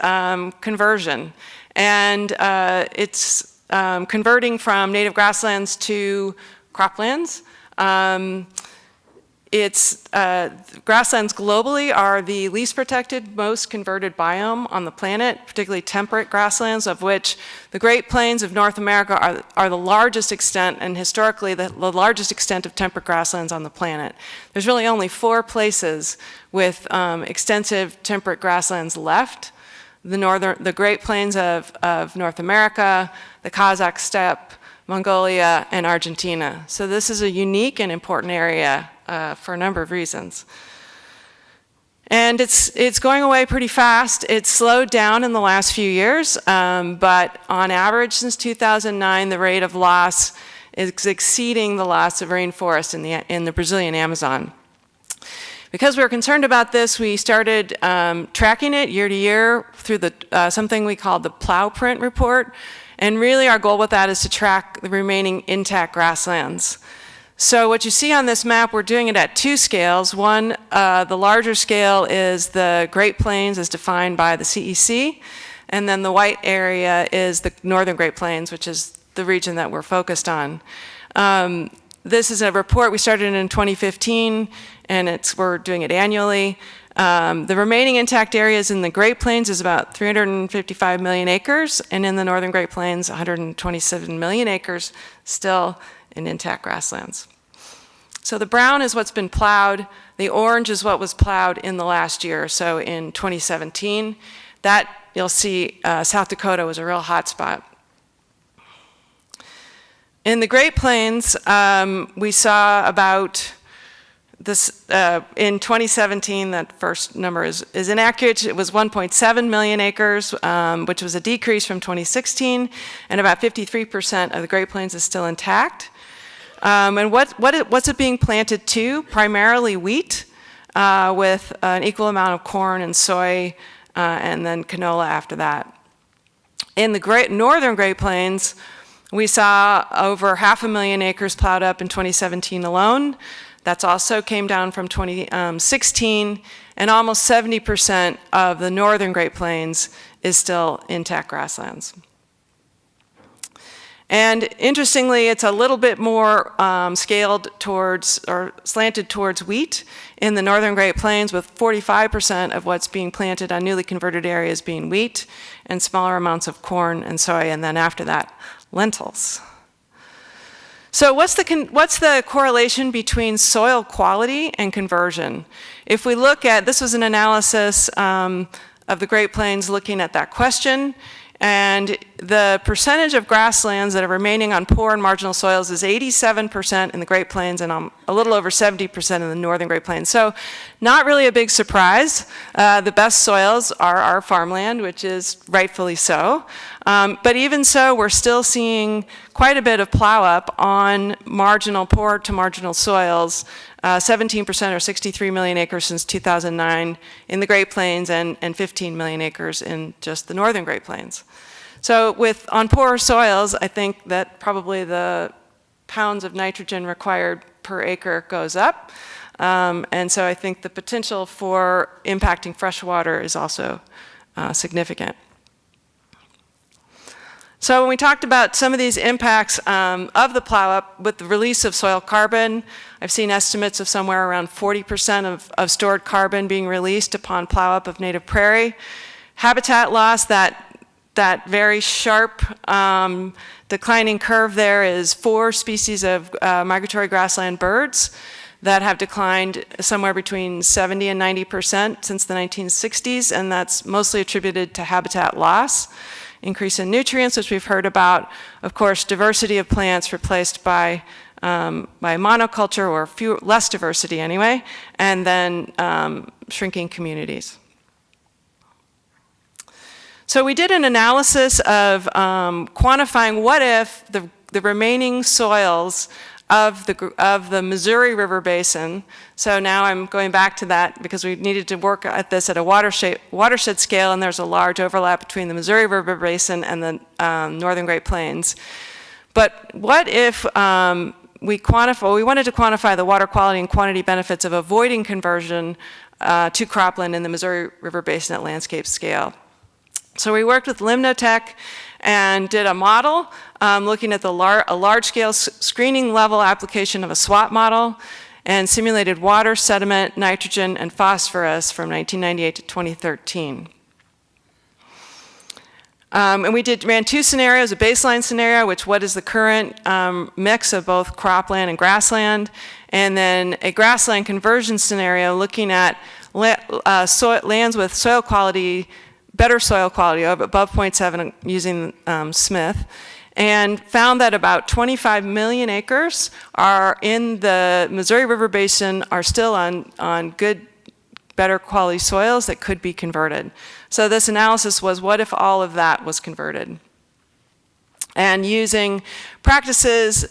conversion. And it's converting from native grasslands to croplands. Grasslands globally are the least protected, most converted biome on the planet, particularly temperate grasslands, of which the Great Plains of North America are the largest extent, and historically the largest extent of temperate grasslands on the planet. There's really only 4 places with extensive temperate grasslands left: the Great Plains of North America, the Kazakh steppe, Mongolia, and Argentina. So this is a unique and important area for a number of reasons. And it's going away pretty fast. It's slowed down in the last few years, but on average since 2009, the rate of loss is exceeding the loss of rainforest in the Brazilian Amazon. Because we were concerned about this, we started tracking it year to year through something we called the Plow Print report. And really our goal with that is to track the remaining intact grasslands. So what you see on this map, we're doing it at 2 scales. One, the larger scale is the Great Plains as defined by the CEC, and then the white area is the Northern Great Plains, which is the region that we're focused on. This is a report we started in 2015, and we're doing it annually. The remaining intact areas in the Great Plains is about 355 million acres, and in the Northern Great Plains, 127 million acres still in intact grasslands. So the brown is what's been plowed. The orange is what was plowed in the last year, so in 2017. That, you'll see, South Dakota was a real hot spot. In the Great Plains, we saw about this, in 2017, that first number is inaccurate. It was 1.7 million acres, which was a decrease from 2016, and about 53% of the Great Plains is still intact. And what's it being planted to? Primarily wheat, with an equal amount of corn and soy, and then canola after that. In the Northern Great Plains, we saw over 500,000 acres plowed up in 2017 alone. That's also came down from 2016, and almost 70% of the Northern Great Plains is still intact grasslands. And interestingly, it's a little bit more scaled towards, or slanted towards wheat in the Northern Great Plains, with 45% of what's being planted on newly converted areas being wheat, and smaller amounts of corn and soy, and then after that, lentils. So what's the correlation between soil quality and conversion? If we look at, this was an analysis of the Great Plains looking at that question, and the percentage of grasslands that are remaining on poor and marginal soils is 87% in the Great Plains and a little over 70% in the Northern Great Plains. So not really a big surprise. The best soils are our farmland, which is rightfully so. But even so, we're still seeing quite a bit of plow up on marginal, poor to marginal soils, 17% or 63 million acres since 2009 in the Great Plains, and 15 million acres in just the Northern Great Plains. So on poorer soils, I think that probably the pounds of nitrogen required per acre goes up. And so I think the potential for impacting fresh water is also significant. So when we talked about some of these impacts of the plow-up with the release of soil carbon, I've seen estimates of somewhere around 40% of stored carbon being released upon plow-up of native prairie. Habitat loss, that very sharp declining curve there is 4 species of migratory grassland birds that have declined somewhere between 70 and 90% since the 1960s, and that's mostly attributed to habitat loss. Increase in nutrients, which we've heard about, of course, diversity of plants replaced by monoculture or less diversity anyway, and then shrinking communities. So we did an analysis of quantifying what if the remaining soils of the Missouri River Basin. So now I'm going back to that because we needed to work at this at a watershed scale, and there's a large overlap between the Missouri River Basin and the Northern Great Plains. But what if we wanted to quantify the water quality and quantity benefits of avoiding conversion to cropland in the Missouri River Basin at landscape scale. So we worked with Limnotech and did a model looking at a large-scale screening level application of a SWAT model and simulated water, sediment, nitrogen, and phosphorus from 1998 to 2013. And we ran 2 scenarios, a baseline scenario, what is the current mix of both cropland and grassland, and then a grassland conversion scenario looking at lands with soil quality, better soil quality, above 0.7 using Smith, and found that about 25 million acres are in the Missouri River Basin are still on good, better quality soils that could be converted. So this analysis was, what if all of that was converted? And using practices,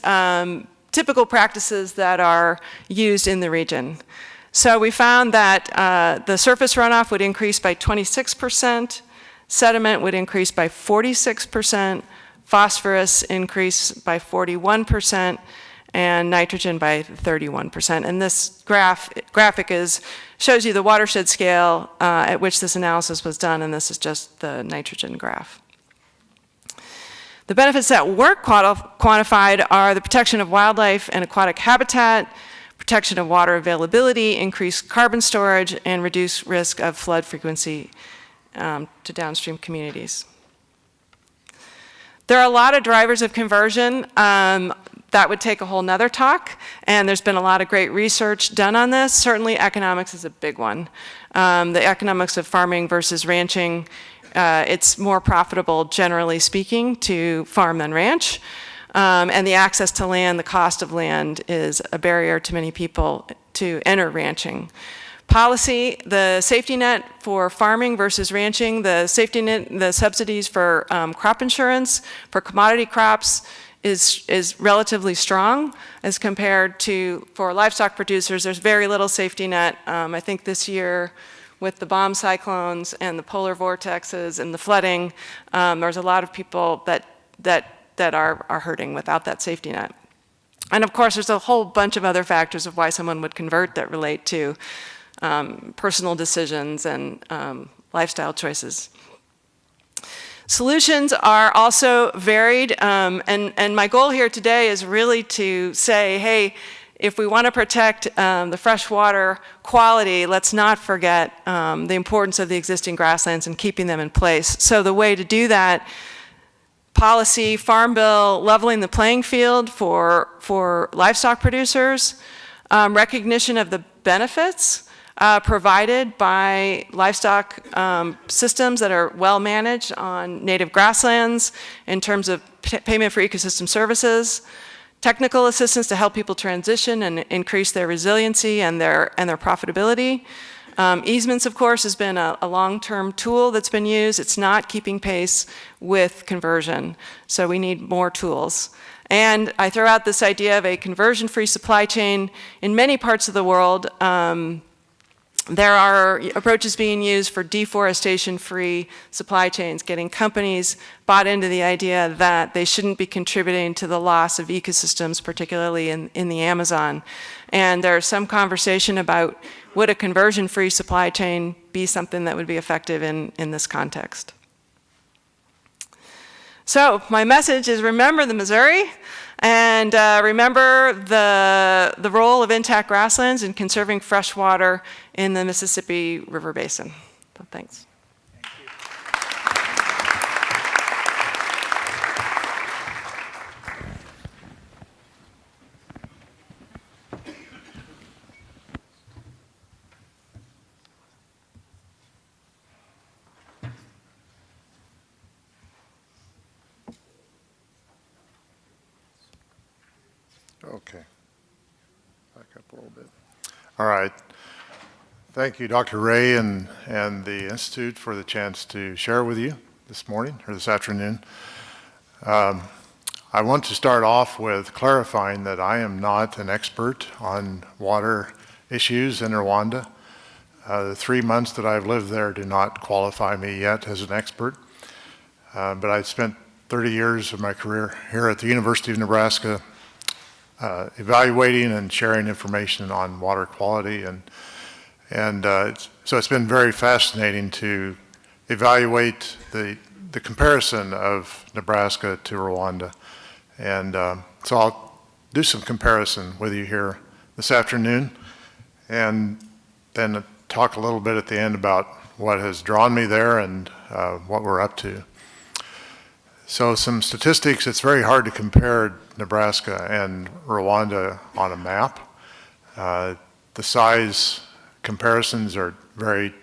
typical practices that are used in the region. So we found that the surface runoff would increase by 26%, sediment would increase by 46%, phosphorus increase by 41%, and nitrogen by 31%. And this graphic shows you the watershed scale at which this analysis was done, and this is just the nitrogen graph. The benefits that were quantified are the protection of wildlife and aquatic habitat, protection of water availability, increased carbon storage, and reduced risk of flood frequency to downstream communities. There are a lot of drivers of conversion. That would take a whole nother talk, and there's been a lot of great research done on this. Certainly economics is a big one. The economics of farming versus ranching, it's more profitable, generally speaking, to farm than ranch. And the access to land, the cost of land is a barrier to many people to enter ranching. Policy, the safety net for farming versus ranching, the safety net, the subsidies for crop insurance, for commodity crops is relatively strong as compared to, for livestock producers, there's very little safety net. I think this year with the bomb cyclones and the polar vortexes and the flooding, there's a lot of people that are hurting without that safety net. And of course, there's a whole bunch of other factors of why someone would convert that relate to personal decisions and lifestyle choices. Solutions are also varied, and my goal here today is really to say, hey, if we want to protect the freshwater quality, let's not forget the importance of the existing grasslands and keeping them in place. So the way to do that, policy, farm bill, leveling the playing field for livestock producers, recognition of the benefits provided by livestock systems that are well managed on native grasslands in terms of payment for ecosystem services, technical assistance to help people transition and increase their resiliency and their profitability. Easements, of course, has been a long-term tool that's been used. It's not keeping pace with conversion, so we need more tools. And I throw out this idea of a conversion-free supply chain. In many parts of the world, there are approaches being used for deforestation-free supply chains, getting companies bought into the idea that they shouldn't be contributing to the loss of ecosystems, particularly in the Amazon. And there's some conversation about would a conversion-free supply chain be something that would be effective in this context. So my message is remember the Missouri, and remember the role of intact grasslands in conserving fresh water in the Mississippi River Basin. So thanks. Okay. Back up a little bit. All right. Thank you, Dr. Ray and the Institute for the chance to share with you this morning or this afternoon. I want to start off with clarifying that I am not an expert on water issues in Rwanda. The 3 months that I've lived there do not qualify me yet as an expert, but I spent 30 years of my career here at the University of Nebraska evaluating and sharing information on water quality, so it's been very fascinating to evaluate the comparison of Nebraska to Rwanda, and so I'll do some comparison with you here this afternoon, and then talk a little bit at the end about what has drawn me there and what we're up to. So some statistics. It's very hard to compare Nebraska and Rwanda on a map. The size comparisons are very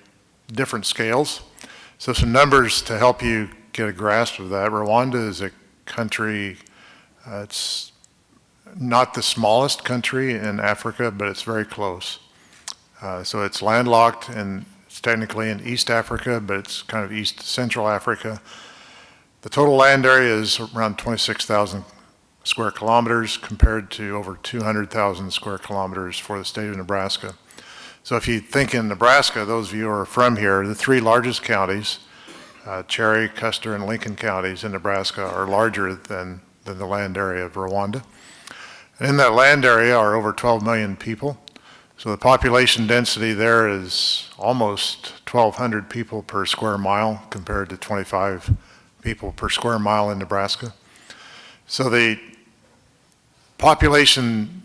different scales. So some numbers to help you get a grasp of that. Rwanda is a country, it's not the smallest country in Africa, but it's very close. So it's landlocked and it's technically in East Africa, but it's kind of East Central Africa. The total land area is around 26,000 square kilometers compared to over 200,000 square kilometers for the state of Nebraska. So if you think in Nebraska, those of you who are from here, the three largest counties, Cherry, Custer, and Lincoln counties in Nebraska are larger than the land area of Rwanda. And in that land area are over 12 million people. So the population density there is almost 1,200 people per square mile compared to 25 people per square mile in Nebraska. So the population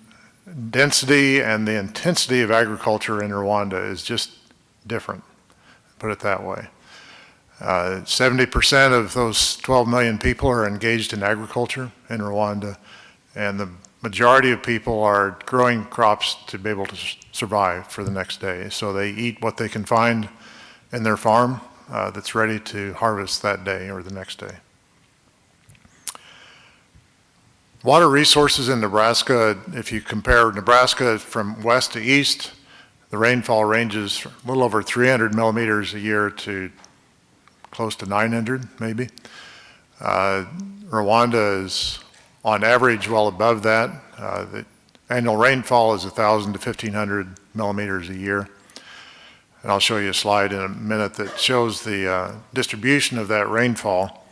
density and the intensity of agriculture in Rwanda is just different, put it that way. 70% of those 12 million people are engaged in agriculture in Rwanda, and the majority of people are growing crops to be able to survive for the next day. So they eat what they can find in their farm that's ready to harvest that day or the next day. Water resources in Nebraska, if you compare Nebraska from west to east, the rainfall ranges a little over 300 millimeters a year to close to 900 maybe. Rwanda is on average well above that. The annual rainfall is 1,000 to 1,500 millimeters a year. And I'll show you a slide in a minute that shows the distribution of that rainfall.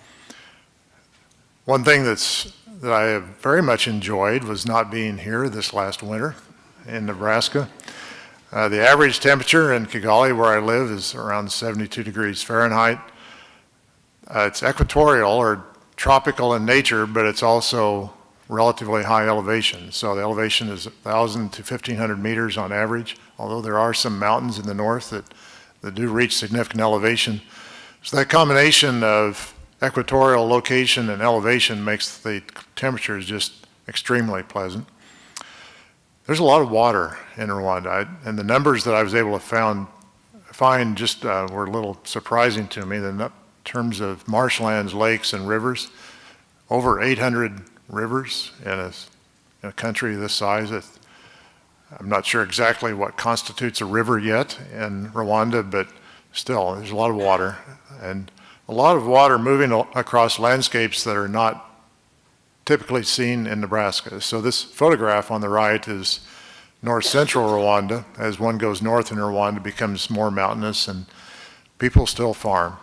One thing that I have very much enjoyed was not being here this last winter in Nebraska. The average temperature in Kigali, where I live, is around 72 degrees Fahrenheit. It's equatorial or tropical in nature, but it's also relatively high elevation. So the elevation is 1,000 to 1,500 meters on average, although there are some mountains in the north that do reach significant elevation. So that combination of equatorial location and elevation makes the temperatures just extremely pleasant. There's a lot of water in Rwanda, and the numbers that I was able to find just were a little surprising to me. In terms of marshlands, lakes, and rivers, over 800 rivers in a country this size. I'm not sure exactly what constitutes a river yet in Rwanda, but still, there's a lot of water, and a lot of water moving across landscapes that are not typically seen in Nebraska. So this photograph on the right is north-central Rwanda. As one goes north in Rwanda, it becomes more mountainous, and people still farm.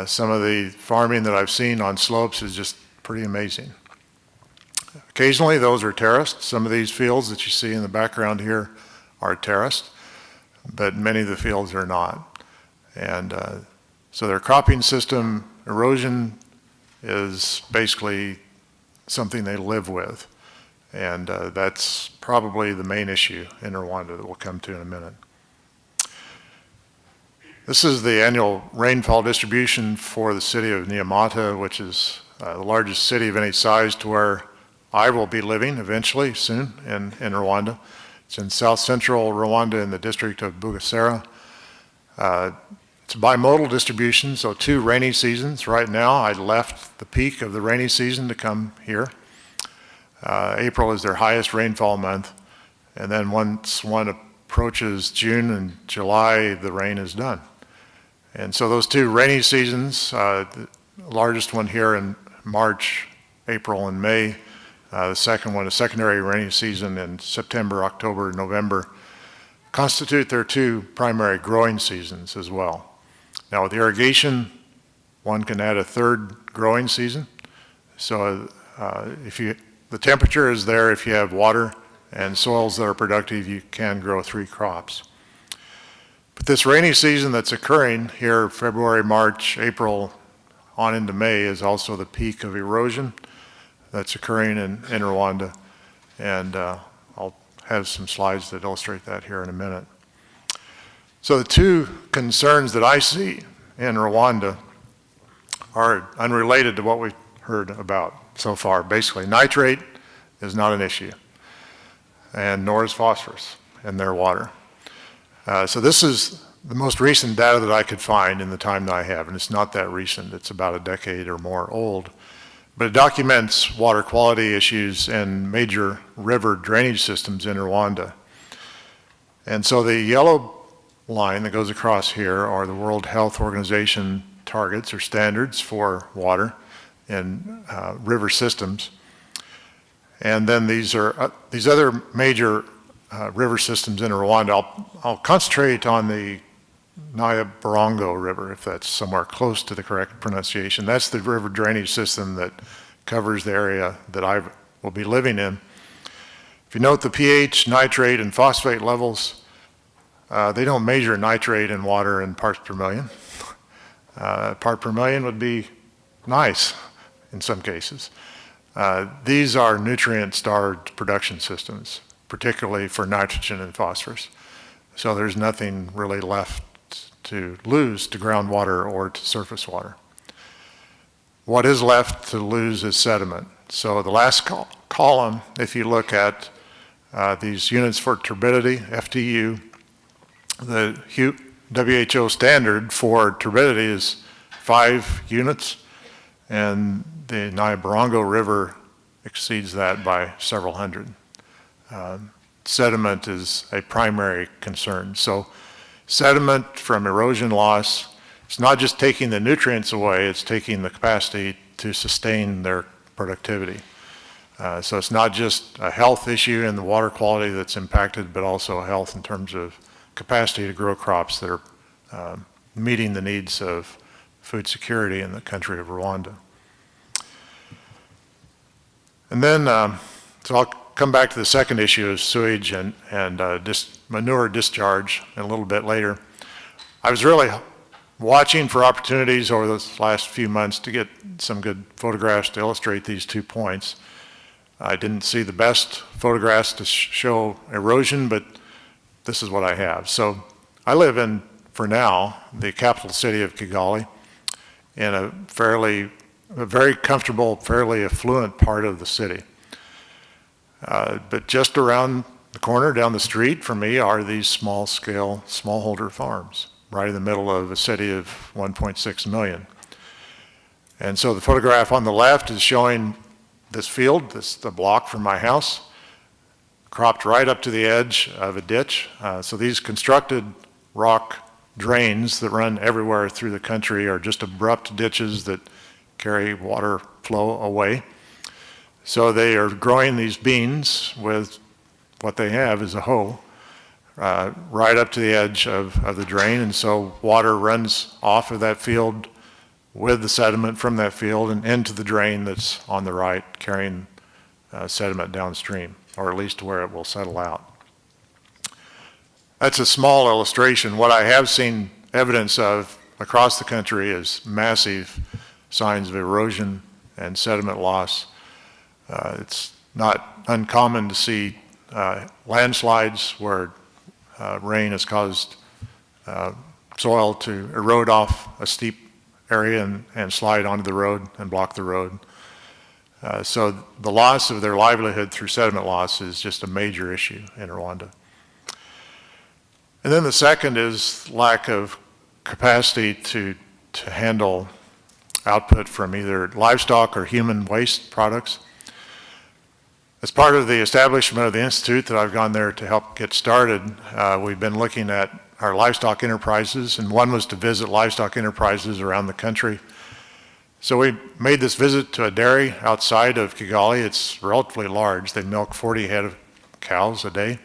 Some of the farming that I've seen on slopes is just pretty amazing. Occasionally, those are terraced. Some of these fields that you see in the background here are terraced, but many of the fields are not. And so their cropping system, erosion is basically something they live with. And that's probably the main issue in Rwanda that we'll come to in a minute. This is the annual rainfall distribution for the city of Nyamata, which is the largest city of any size to where I will be living eventually soon in Rwanda. It's in south central Rwanda in the district of Bugesera. It's a bimodal distribution, so 2 rainy seasons. Right now, I left the peak of the rainy season to come here. April is their highest rainfall month, and then once one approaches June and July, the rain is done. And so those 2 rainy seasons, the largest one here in March, April, and May, the second one, a secondary rainy season in September, October, November, constitute their 2 primary growing seasons as well. Now with irrigation, one can add a 3rd growing season. So the temperature is there. If you have water and soils that are productive, you can grow 3 crops. But this rainy season that's occurring here, February, March, April, on into May, is also the peak of erosion that's occurring in Rwanda. And I'll have some slides that illustrate that here in a minute. So the 2 concerns that I see in Rwanda are unrelated to what we've heard about so far. Basically, nitrate is not an issue, and nor is phosphorus in their water. So this is the most recent data that I could find in the time that I have, and it's not that recent. It's about a decade or more old. But it documents water quality issues in major river drainage systems in Rwanda. And so the yellow line that goes across here are the World Health Organization targets or standards for water in river systems. And then these are these other major river systems in Rwanda. I'll concentrate on the Nyabarongo River, if that's somewhere close to the correct pronunciation. That's the river drainage system that covers the area that I will be living in. If you note the pH, nitrate, and phosphate levels, they don't measure nitrate in water in parts per million. Part per million would be nice in some cases. These are nutrient-starved production systems, particularly for nitrogen and phosphorus. So there's nothing really left to lose to groundwater or to surface water. What is left to lose is sediment. So the last column, if you look at these units for turbidity, FTU, the WHO standard for turbidity is 5 units, and the Nyabarongo River exceeds that by several hundred. Sediment is a primary concern. So sediment from erosion loss, it's not just taking the nutrients away, it's taking the capacity to sustain their productivity. So it's not just a health issue in the water quality that's impacted, but also a health in terms of capacity to grow crops that are meeting the needs of food security in the country of Rwanda. And then, so I'll come back to the second issue of sewage and manure discharge a little bit later. I was really watching for opportunities over the last few months to get some good photographs to illustrate these 2 points. I didn't see the best photographs to show erosion, but this is what I have. So I live in, for now, the capital city of Kigali, in a very comfortable, fairly affluent part of the city. But just around the corner, down the street from me, are these small-scale, smallholder farms, right in the middle of a city of 1.6 million. And so the photograph on the left is showing this field, the block from my house, cropped right up to the edge of a ditch. So these constructed rock drains that run everywhere through the country are just abrupt ditches that carry water flow away. So they are growing these beans with what they have is a hoe right up to the edge of the drain, and so water runs off of that field with the sediment from that field and into the drain that's on the right, carrying sediment downstream, or at least to where it will settle out. That's a small illustration. What I have seen evidence of across the country is massive signs of erosion and sediment loss. It's not uncommon to see landslides where rain has caused soil to erode off a steep area and slide onto the road and block the road. So the loss of their livelihood through sediment loss is just a major issue in Rwanda. And then the second is lack of capacity to handle output from either livestock or human waste products. As part of the establishment of the institute that I've gone there to help get started, we've been looking at our livestock enterprises, and one was to visit livestock enterprises around the country. So we made this visit to a dairy outside of Kigali. It's relatively large. They milk 40 head of cows a day.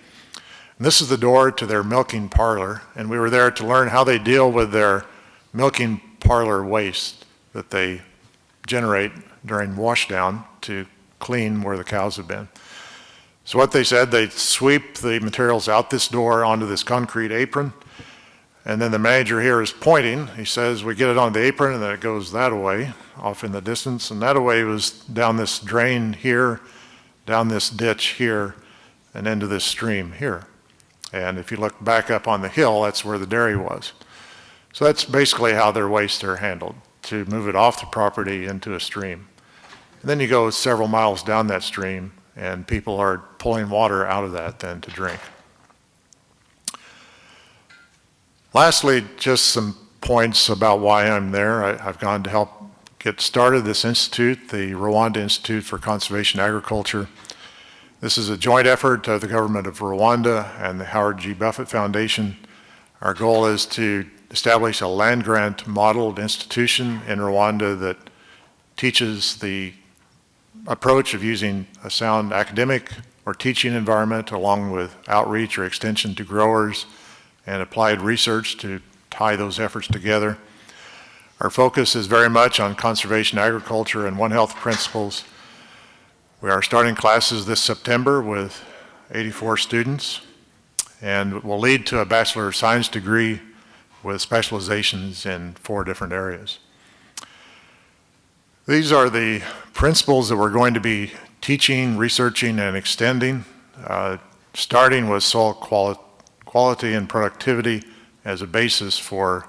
And this is the door to their milking parlor, and we were there to learn how they deal with their milking parlor waste that they generate during washdown to clean where the cows have been. So what they said, they sweep the materials out this door onto this concrete apron, and then the manager here is pointing. He says, we get it on the apron, and then it goes that way, off in the distance, and that way was down this drain here, down this ditch here, and into this stream here. And if you look back up on the hill, that's where the dairy was. So that's basically how their waste are handled, to move it off the property into a stream. And then you go several miles down that stream, and people are pulling water out of that then to drink. Lastly, just some points about why I'm there. I've gone to help get started this institute, the Rwanda Institute for Conservation Agriculture. This is a joint effort of the government of Rwanda and the Howard G. Buffett Foundation. Our goal is to establish a land-grant modeled institution in Rwanda that teaches the approach of using a sound academic or teaching environment along with outreach or extension to growers and applied research to tie those efforts together. Our focus is very much on conservation agriculture and One Health principles. We are starting classes this September with 84 students, and will lead to a Bachelor of Science degree with specializations in 4 different areas. These are the principles that we're going to be teaching, researching, and extending, starting with soil quality and productivity as a basis for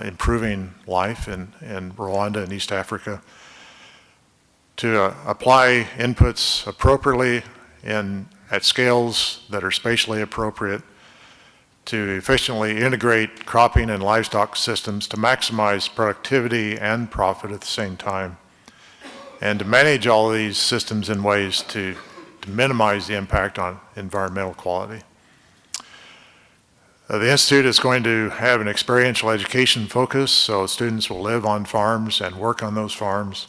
improving life in Rwanda and East Africa, to apply inputs appropriately at scales that are spatially appropriate, to efficiently integrate cropping and livestock systems to maximize productivity and profit at the same time, and to manage all of these systems in ways to minimize the impact on environmental quality. The Institute is going to have an experiential education focus, so students will live on farms and work on those farms.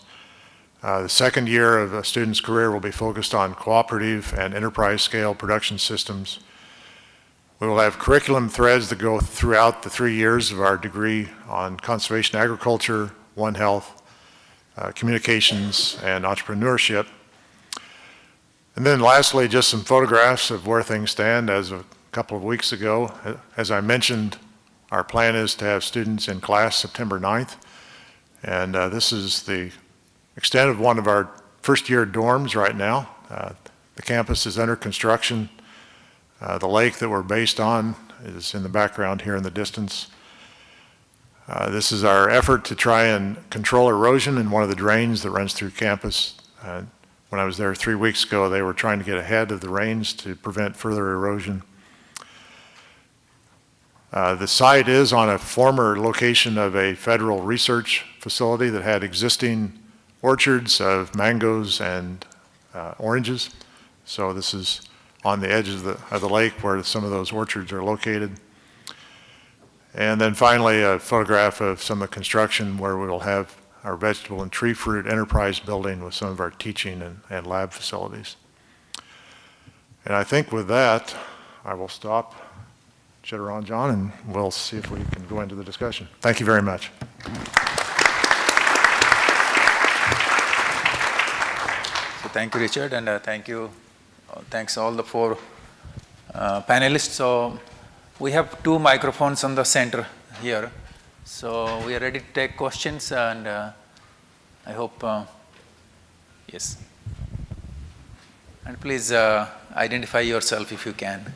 The second year of a student's career will be focused on cooperative and enterprise scale production systems. We will have curriculum threads that go throughout the 3 years of our degree on conservation agriculture, One Health, communications, and entrepreneurship. And then lastly, just some photographs of where things stand as of a couple of weeks ago. As I mentioned, our plan is to have students in class September 9th, and this is the extent of one of our first-year dorms right now. The campus is under construction. The lake that we're based on is in the background here in the distance. This is our effort to try and control erosion in one of the drains that runs through campus. When I was there 3 weeks ago, they were trying to get ahead of the rains to prevent further erosion. The site is on a former location of a federal research facility that had existing orchards of mangoes and oranges. So this is on the edge of the lake where some of those orchards are located. And then finally, a photograph of some of the construction where we will have our vegetable and tree fruit enterprise building with some of our teaching and lab facilities. And I think with that, I will stop, Chittaranjan, and we'll see if we can go into the discussion. Thank you very much. So thank you, Richard, and thanks all the 4 panelists. So we have 2 microphones on the center here. So we are ready to take questions, and I hope Yes. And please identify yourself if you can.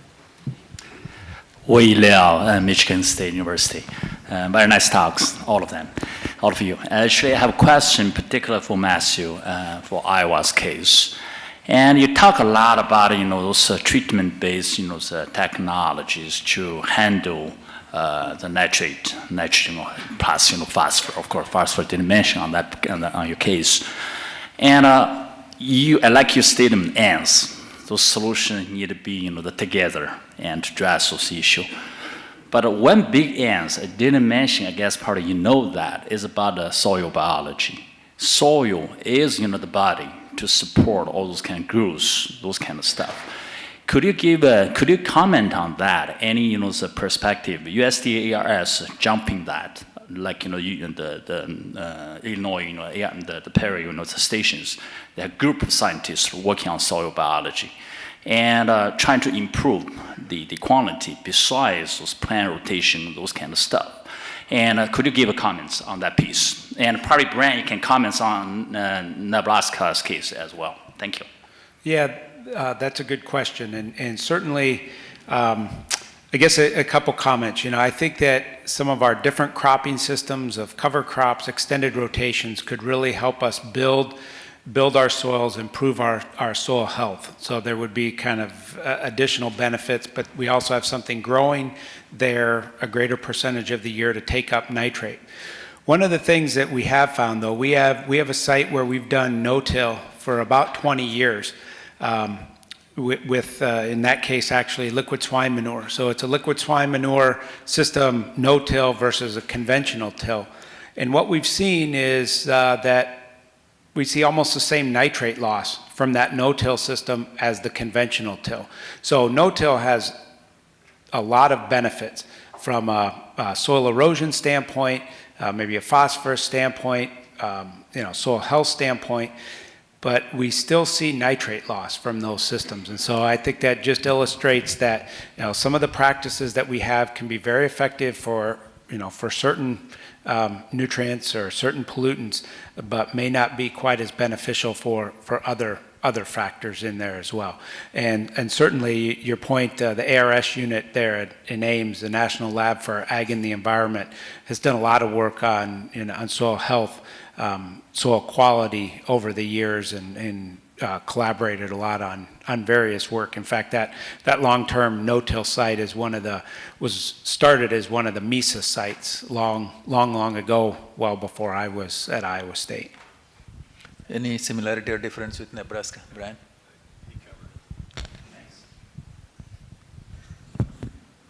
Wei Liao, Michigan State University. Very nice talks, all of you. Actually, I have a question particularly for Matthew, for Iowa's case. And you talk a lot about, those treatment-based, the technologies to handle the nitrogen plus, phosphorus. Of course, phosphorus didn't mention on that on your case. And I like your statement ends. Those solutions need to be, together and to address those issues. But one big answer I didn't mention, I guess probably that, is about the soil biology. Soil is, the body to support all those kind of growth, those kind of stuff. Could you comment on that? Any, the perspective? USDA ARS jumping that, like, the Illinois, the Perry, the stations, they have a group of scientists working on soil biology and trying to improve the quality besides those plant rotation, those kind of stuff. And could you give a comments on that piece? And probably, Brian, you can comment on Nebraska's case as well. Thank you. Yeah, that's a good question. And certainly, I guess a couple comments. I think that some of our different cropping systems of cover crops, extended rotations could really help us build our soils, improve our soil health. So there would be kind of additional benefits, but we also have something growing there a greater percentage of the year to take up nitrate. One of the things that we have found, though, we have a site where we've done no-till for about 20 years. With in that case, actually, liquid swine manure. So it's a liquid swine manure system, no-till versus a conventional till. And what we've seen is that we see almost the same nitrate loss from that no-till system as the conventional till. So no-till has a lot of benefits from a soil erosion standpoint, maybe a phosphorus standpoint, soil health standpoint. But we still see nitrate loss from those systems. And so I think that just illustrates that, some of the practices that we have can be very effective for certain nutrients or certain pollutants, but may not be quite as beneficial for other factors in there as well. And certainly your point, the ARS unit there in Ames, the National Lab for Ag and the Environment, has done a lot of work on soil health, soil quality over the years, and collaborated a lot on various work. In fact, that long-term no-till site was started as one of the MESA sites long ago, well before I was at Iowa State. Any similarity or difference with Nebraska, Brian?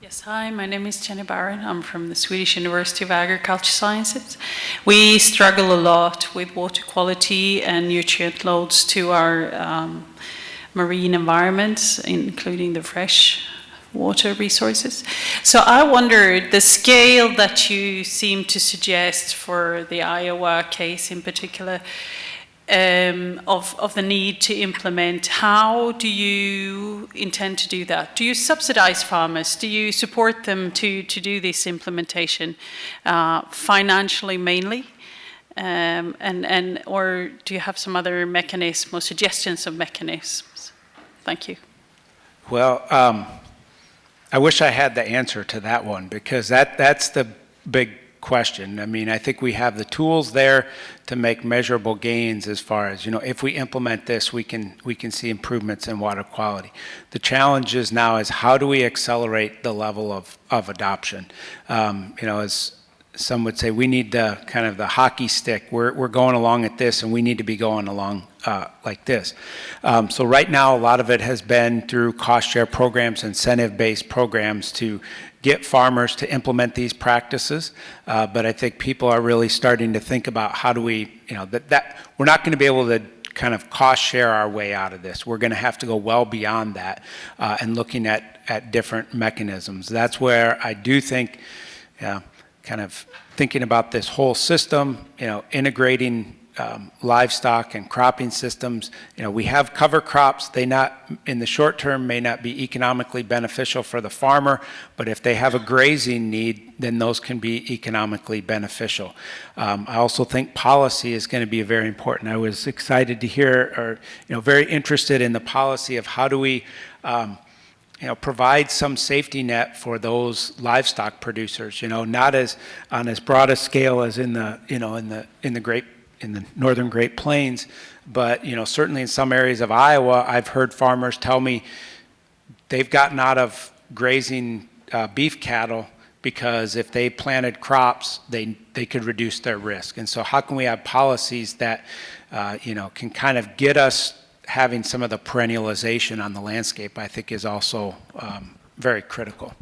Yes, hi, my name is Jenny Barron. I'm from the Swedish University of Agriculture Sciences. We struggle a lot with water quality and nutrient loads to our marine environments, including the fresh water resources. So I wondered, the scale that you seem to suggest for the Iowa case in particular, of the need to implement, how do you intend to do that? Do you subsidize farmers? Do you support them to do this implementation financially mainly? Or do you have some other mechanism or suggestions of mechanisms? Thank you. Well, I wish I had the answer to that one, because that's the big question. I mean, I think we have the tools there to make measurable gains as far as, if we implement this, we can see improvements in water quality. The challenge is now is how do we accelerate the level of adoption? As some would say, we need the kind of the hockey stick. We're going along at this, and we need to be going along like this. So right now, a lot of it has been through cost share programs, incentive-based programs to get farmers to implement these practices. But I think people are really starting to think about how do we, that we're not going to be able to kind of cost share our way out of this. We're going to have to go well beyond that and looking at different mechanisms. That's where I do think, kind of thinking about this whole system, integrating livestock and cropping systems. We have cover crops. They in the short term may not be economically beneficial for the farmer, but if they have a grazing need, then those can be economically beneficial. I also think policy is going to be very important. I was excited to hear, or very interested in the policy of how do we provide some safety net for those livestock producers. Not on as broad a scale as in the northern Great Plains, but certainly in some areas of Iowa, I've heard farmers tell me they've gotten out of grazing beef cattle because if they planted crops, they could reduce their risk. And so how can we have policies that can kind of get us having some of the perennialization on the landscape, I think is also very critical.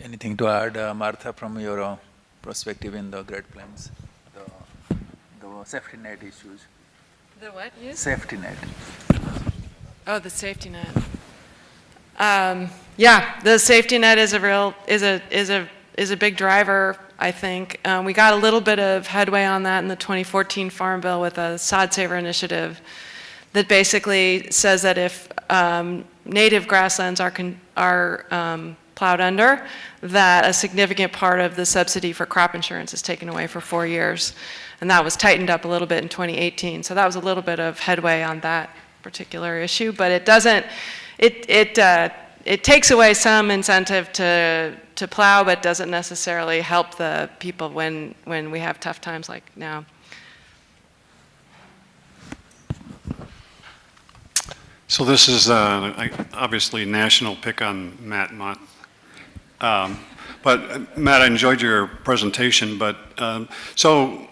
Anything to add, Martha, from your perspective in the Great Plains? The safety net issues. The what? Safety net. Oh, the safety net. Yeah, the safety net is a big driver, I think. We got a little bit of headway on that in the 2014 Farm Bill with a sod saver initiative that basically says that if native grasslands are plowed under, that a significant part of the subsidy for crop insurance is taken away for 4 years. And that was tightened up a little bit in 2018. So that was a little bit of headway on that particular issue, but it doesn't, it takes away some incentive to plow, but doesn't necessarily help the people when we have tough times like now. So this is obviously a national pick on Matt Mott. But Matt, I enjoyed your presentation, but so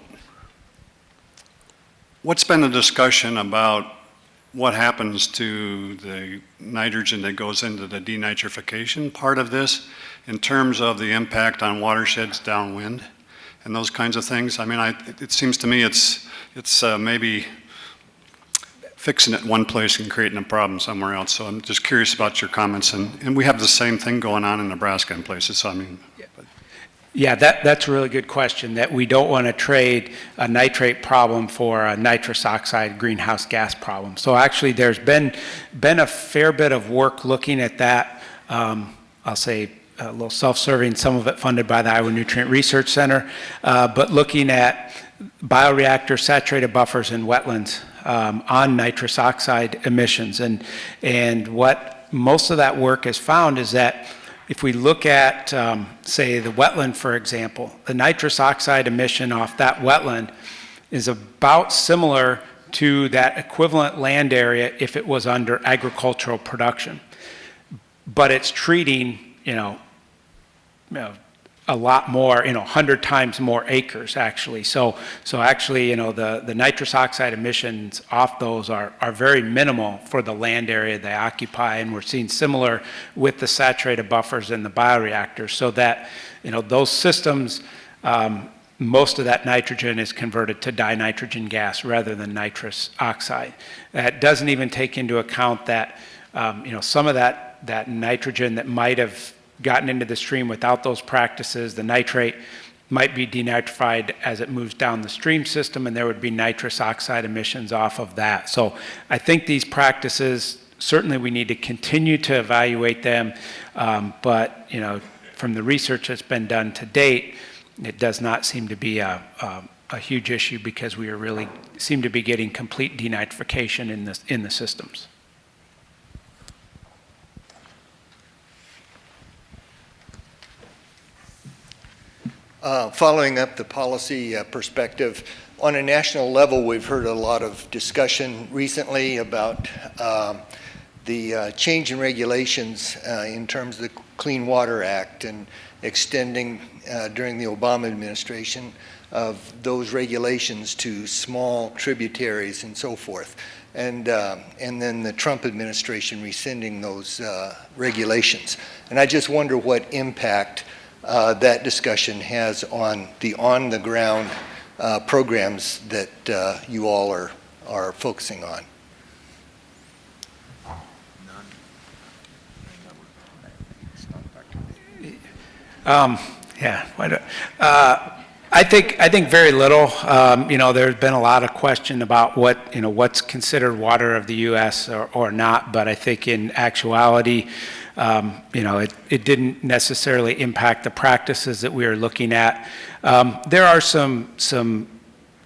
what's been the discussion about what happens to the nitrogen that goes into the denitrification part of this in terms of the impact on watersheds downwind and those kinds of things? I mean, it seems to me it's maybe fixing it one place and creating a problem somewhere else. So I'm just curious about your comments. And we have the same thing going on in Nebraska in places. So I mean, yeah, that's a really good question, that we don't want to trade a nitrate problem for a nitrous oxide greenhouse gas problem. So actually there's been a fair bit of work looking at that. I'll say a little self-serving, some of it funded by the Iowa Nutrient Research Center, but looking at bioreactor saturated buffers in wetlands on nitrous oxide emissions. And what most of that work has found is that if we look at, say, the wetland, for example, the nitrous oxide emission off that wetland is about similar to that equivalent land area if it was under agricultural production. But it's treating, a lot more, 100 times more acres, actually. So actually, the nitrous oxide emissions off those are very minimal for the land area they occupy, and we're seeing similar with the saturated buffers and the bioreactors, so that, those systems, most of that nitrogen is converted to dinitrogen gas rather than nitrous oxide. That doesn't even take into account that, some of that nitrogen that might have gotten into the stream without those practices, the nitrate might be denitrified as it moves down the stream system, and there would be nitrous oxide emissions off of that. So I think these practices, certainly we need to continue to evaluate them, but from the research that's been done to date, it does not seem to be a huge issue, because we really seem to be getting complete denitrification in the systems. Following up the policy perspective, on a national level, we've heard a lot of discussion recently about the change in regulations in terms of the Clean Water Act and extending during the Obama administration of those regulations to small tributaries and so forth. And then the Trump administration rescinding those regulations. And I just wonder what impact that discussion has on the ground programs that you all are focusing on. I think very little. There's been a lot of question about what's considered water of the U.S. or not, but I think in actuality, it didn't necessarily impact the practices that we are looking at. There are some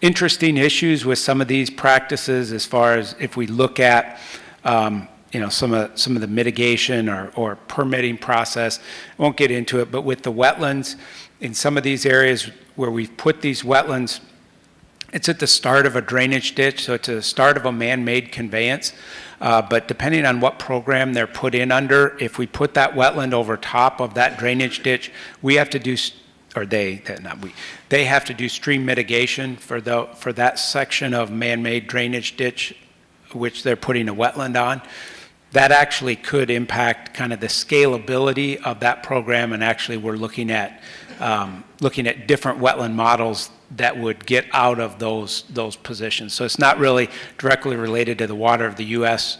interesting issues with some of these practices as far as if we look at some of the mitigation or permitting process. I won't get into it, but with the wetlands, in some of these areas where we've put these wetlands, it's at the start of a drainage ditch, so it's the start of a man-made conveyance. But depending on what program they're put in under, if we put that wetland over top of that drainage ditch, we have to do, or they have to do stream mitigation for that section of man-made drainage ditch, which they're putting a wetland on. That actually could impact kind of the scalability of that program, and actually we're looking at different wetland models that would get out of those positions. So it's not really directly related to the water of the U.S.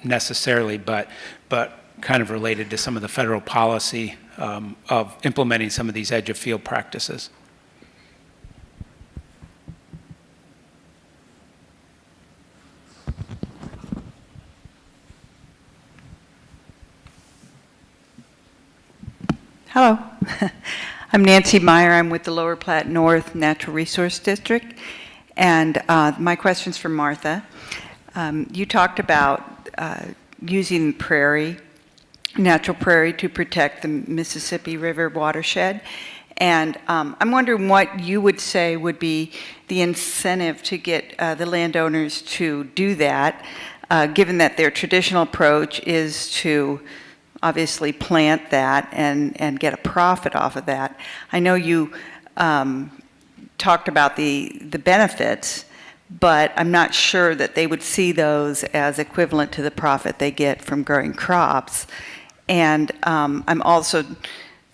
Necessarily, but kind of related to some of the federal policy of implementing some of these edge of field practices. Hello, I'm Nancy Meyer. I'm with the Lower Platte North Natural Resource District, and my question's for Martha. You talked about using prairie, natural prairie, to protect the Mississippi River watershed, and I'm wondering what you would say would be the incentive to get the landowners to do that, given that their traditional approach is to obviously plant that and get a profit off of that. I know you talked about the benefits, but I'm not sure that they would see those as equivalent to the profit they get from growing crops. And I'm also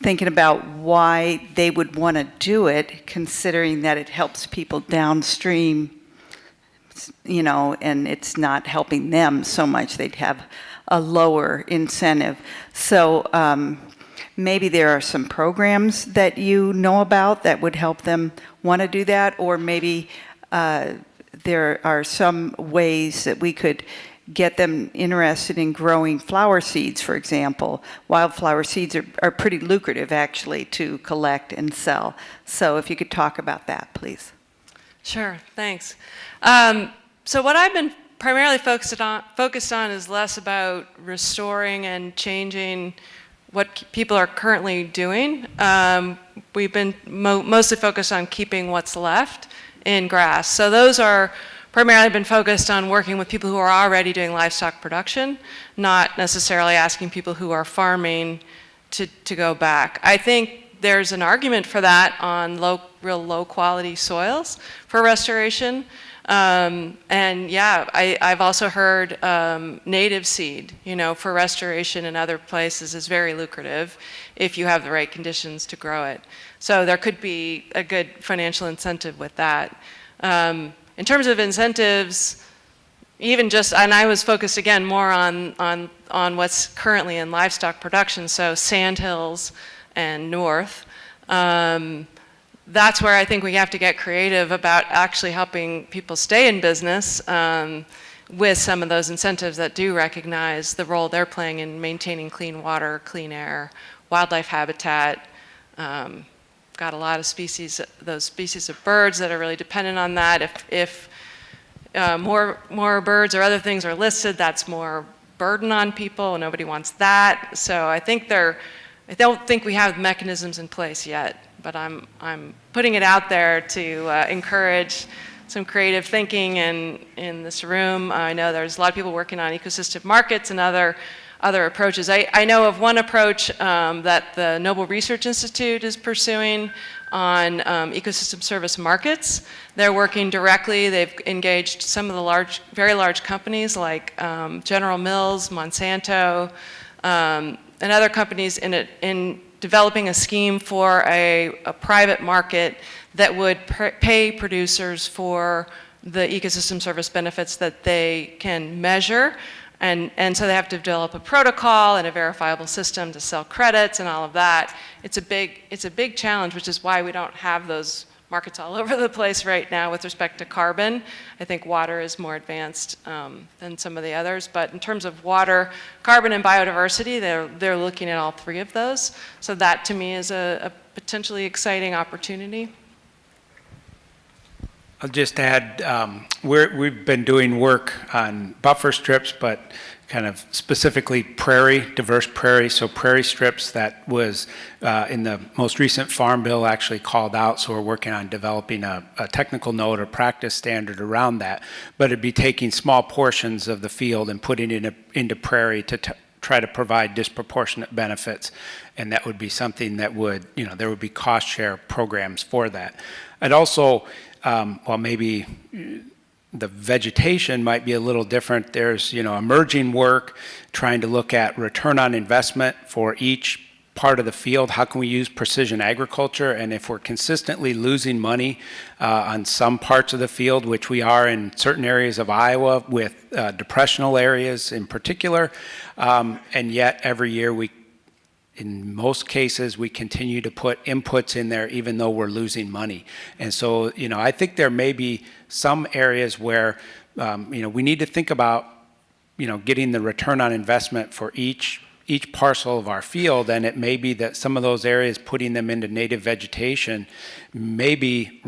thinking about why they would want to do it, considering that it helps people downstream, and it's not helping them so much. They'd have a lower incentive. So maybe there are some programs that you know about that would help them want to do that, or maybe there are some ways that we could get them interested in growing flower seeds, for example. Wildflower seeds are pretty lucrative, actually, to collect and sell. So if you could talk about that, please. Sure, thanks. So what I've been primarily focused on is less about restoring and changing what people are currently doing. We've been mostly focused on keeping what's left in grass. So those are primarily been focused on working with people who are already doing livestock production, not necessarily asking people who are farming to go back. I think there's an argument for that on real low quality soils for restoration. And yeah, I've also heard native seed, for restoration in other places is very lucrative if you have the right conditions to grow it. So there could be a good financial incentive with that. In terms of incentives, and I was focused again more on what's currently in livestock production, so sandhills and north. That's where I think we have to get creative about actually helping people stay in business with some of those incentives that do recognize the role they're playing in maintaining clean water, clean air, wildlife habitat. Got a lot of those species of birds that are really dependent on that. If more birds or other things are listed, that's more burden on people, and nobody wants that. So I don't think we have mechanisms in place yet. But I'm putting it out there to encourage some creative thinking in this room. I know there's a lot of people working on ecosystem markets and other approaches. I know of one approach that the Noble Research Institute is pursuing on ecosystem service markets. They're working directly. They've engaged some of the very large companies like General Mills, Monsanto, and other companies in developing a scheme for a private market that would pay producers for the ecosystem service benefits that they can measure. And so they have to develop a protocol and a verifiable system to sell credits and all of that. It's a big challenge, which is why we don't have those markets all over the place right now with respect to carbon. I think water is more advanced than some of the others, but in terms of water, carbon, and biodiversity, they're looking at all three of those. So that to me is a potentially exciting opportunity. I'll just add, we've been doing work on buffer strips, but kind of specifically prairie, diverse prairie, so prairie strips that was in the most recent Farm Bill actually called out, so we're working on developing a technical note or practice standard around that, but it'd be taking small portions of the field and putting it into prairie to try to provide disproportionate benefits, and that would be something that would, there would be cost share programs for that. I'd also, well, maybe the vegetation might be a little different. There's, emerging work trying to look at return on investment for each part of the field. How can we use precision agriculture? And if we're consistently losing money on some parts of the field, which we are in certain areas of Iowa with depressional areas in particular, and yet every year in most cases, we continue to put inputs in there even though we're losing money. And so, I think there may be some areas where, we need to think about, getting the return on investment for each parcel of our field. And it may be that some of those areas, putting them into native vegetation, maybe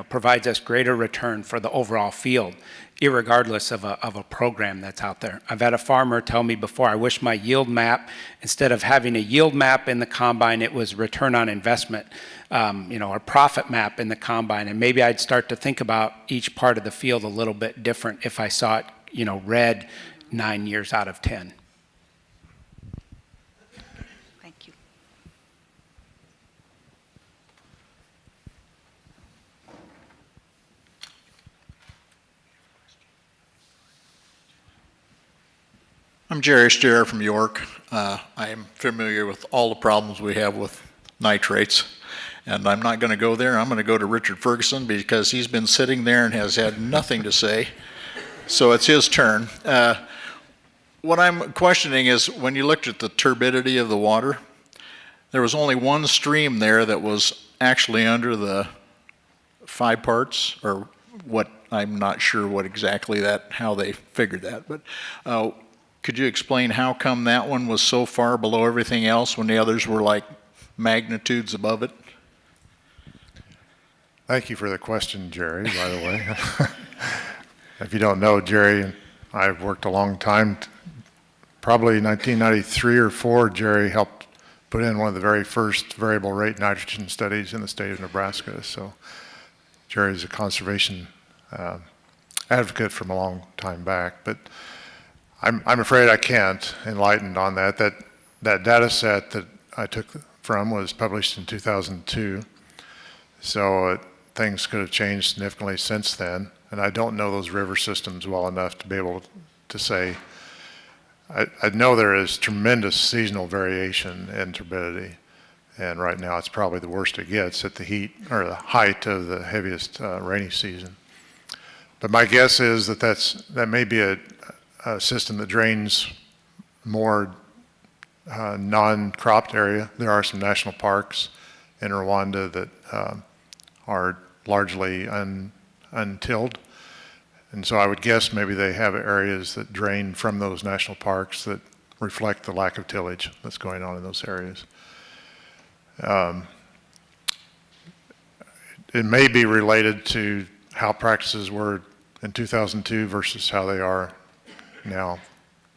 provides us greater return for the overall field, irregardless of a program that's out there. I've had a farmer tell me before, I wish my yield map, instead of having a yield map in the combine, it was return on investment, or profit map in the combine. And maybe I'd start to think about each part of the field a little bit different if I saw it, red 9 years out of 10. Thank you. I'm Jerry Steer from York. I am familiar with all the problems we have with nitrates, and I'm not going to go there. I'm going to go to Richard Ferguson because he's been sitting there and has had nothing to say. So it's his turn. What I'm questioning is when you looked at the turbidity of the water, there was only one stream there that was actually under the 5 parts, or what, I'm not sure what exactly how they figured that, but could you explain how come that one was so far below everything else when the others were like magnitudes above it? Thank you for the question, Jerry, by the way. If you don't know, Jerry and I have worked a long time. Probably 1993 or 4, Jerry helped put in one of the very first variable rate nitrogen studies in the state of Nebraska. So Jerry's a conservation advocate from a long time back. But I'm afraid I can't enlighten on that. That data set that I took from was published in 2002. So things could have changed significantly since then. And I don't know those river systems well enough to be able to say. I know there is tremendous seasonal variation in turbidity. And right now it's probably the worst it gets at the height of the heaviest rainy season. But my guess is that may be a system that drains more non-cropped area. There are some national parks in Rwanda that are largely untilled. And so I would guess maybe they have areas that drain from those national parks that reflect the lack of tillage that's going on in those areas. It may be related to how practices were in 2002 versus how they are now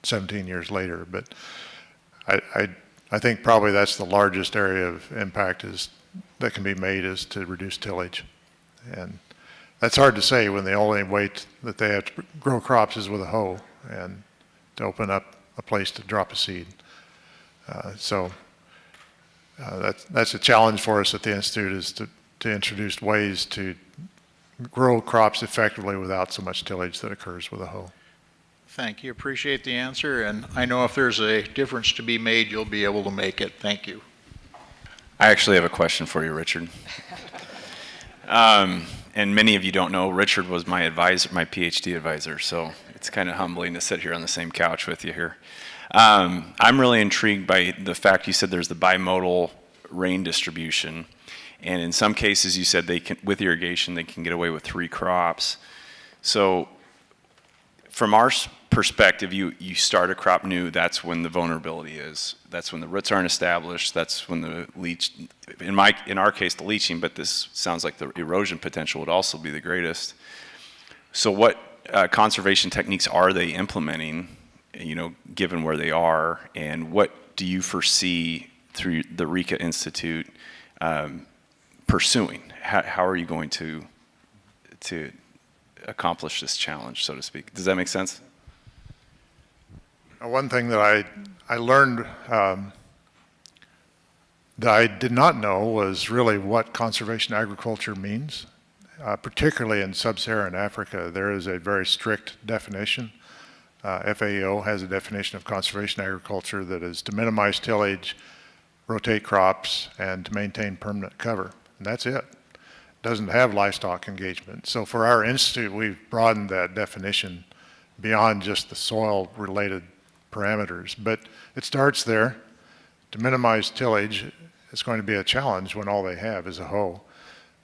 17 years later. But I think probably that's the largest area of impact that can be made is to reduce tillage. And that's hard to say when the only way that they have to grow crops is with a hoe and to open up a place to drop a seed. That's a challenge for us at the Institute, is to introduce ways to grow crops effectively without so much tillage that occurs with a hoe. Thank you. Appreciate the answer. And I know if there's a difference to be made, you'll be able to make it. Thank you. I actually have a question for you, Richard. And many of you don't know, Richard was my advisor, my PhD advisor, so it's kind of humbling to sit here on the same couch with you here. I'm really intrigued by the fact you said there's the bimodal rain distribution. And in some cases, you said they can, with irrigation, they can get away with 3 crops. So from our perspective, you start a crop new, that's when the vulnerability is. That's when the roots aren't established, that's when the leach, in our case, the leaching, but this sounds like the erosion potential would also be the greatest. So what conservation techniques are they implementing, you know, given where they are, and what do you foresee through the RICA Institute pursuing? How are you going to accomplish this challenge, so to speak? Does that make sense? One thing that I learned that I did not know was really what conservation agriculture means. Particularly in sub-Saharan Africa, there is a very strict definition. FAO has a definition of conservation agriculture that is to minimize tillage, rotate crops, and to maintain permanent cover. And that's it. It doesn't have livestock engagement. So for our institute, we've broadened that definition beyond just the soil-related parameters. But it starts there. To minimize tillage, it's going to be a challenge when all they have is a hoe.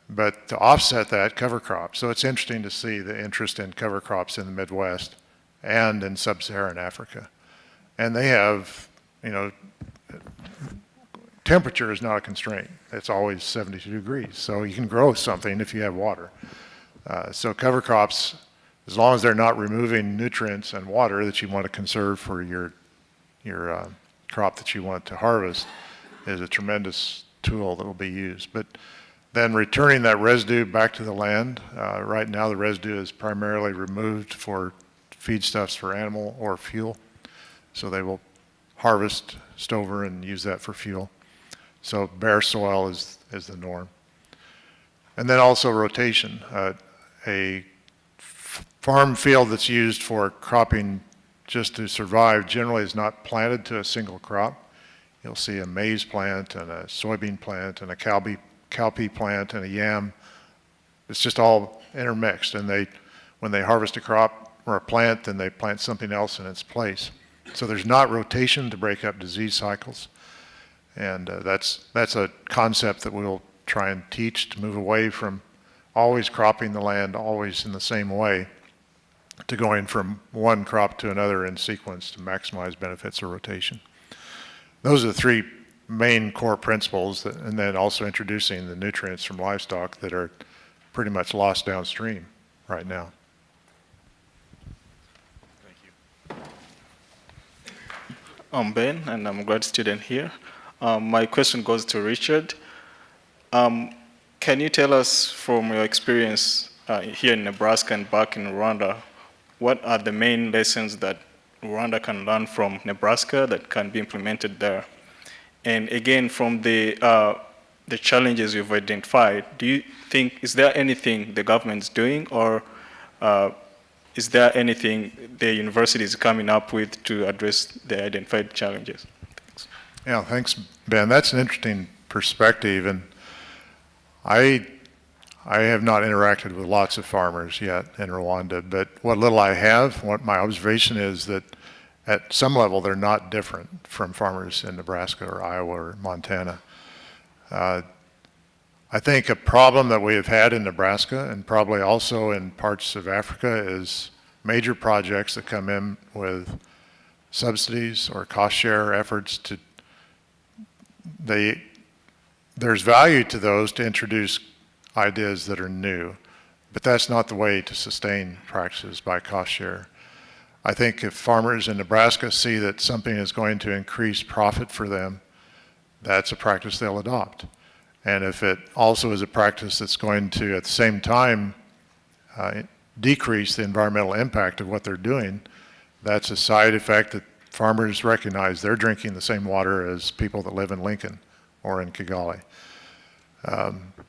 But to offset that, cover crops. So it's interesting to see the interest in cover crops in the Midwest and in sub-Saharan Africa. And they have, you know, temperature is not a constraint. It's always 72 degrees. So you can grow something if you have water. So cover crops, as long as they're not removing nutrients and water that you want to conserve for your crop that you want to harvest, is a tremendous tool that will be used. But then returning that residue back to the land. Right now the residue is primarily removed for feedstuffs for animal or fuel. So they will harvest stover and use that for fuel. So bare soil is the norm. And then also rotation. A farm field that's used for cropping just to survive generally is not planted to a single crop. You'll see a maize plant and a soybean plant and a cowpea plant and a yam. It's just all intermixed, and when they harvest a crop or a plant, then they plant something else in its place. So there's not rotation to break up disease cycles, and that's a concept that we'll try and teach to move away from always cropping the land always in the same way to going from one crop to another in sequence to maximize benefits of rotation. Those are the 3 main core principles, and then also introducing the nutrients from livestock that are pretty much lost downstream right now. Thank you. I'm Ben, and I'm a grad student here. My question goes to Richard. Can you tell us from your experience here in Nebraska and back in Rwanda, what are the main lessons that Rwanda can learn from Nebraska that can be implemented there? And again, from the challenges you've identified, do you think, is there anything the government's doing, or is there anything the university is coming up with to address the identified challenges? Thanks. Yeah, thanks, Ben. That's an interesting perspective, and I have not interacted with lots of farmers yet in Rwanda, but what little I have, what my observation is that at some level, they're not different from farmers in Nebraska or Iowa or Montana. I think a problem that we have had in Nebraska and probably also in parts of Africa is major projects that come in with subsidies or cost share efforts to, there's value to those to introduce ideas that are new, but that's not the way to sustain practices by cost share. I think if farmers in Nebraska see that something is going to increase profit for them, that's a practice they'll adopt. And if it also is a practice that's going to, at the same time, decrease the environmental impact of what they're doing, that's a side effect that farmers recognize. They're drinking the same water as people that live in Lincoln or in Kigali.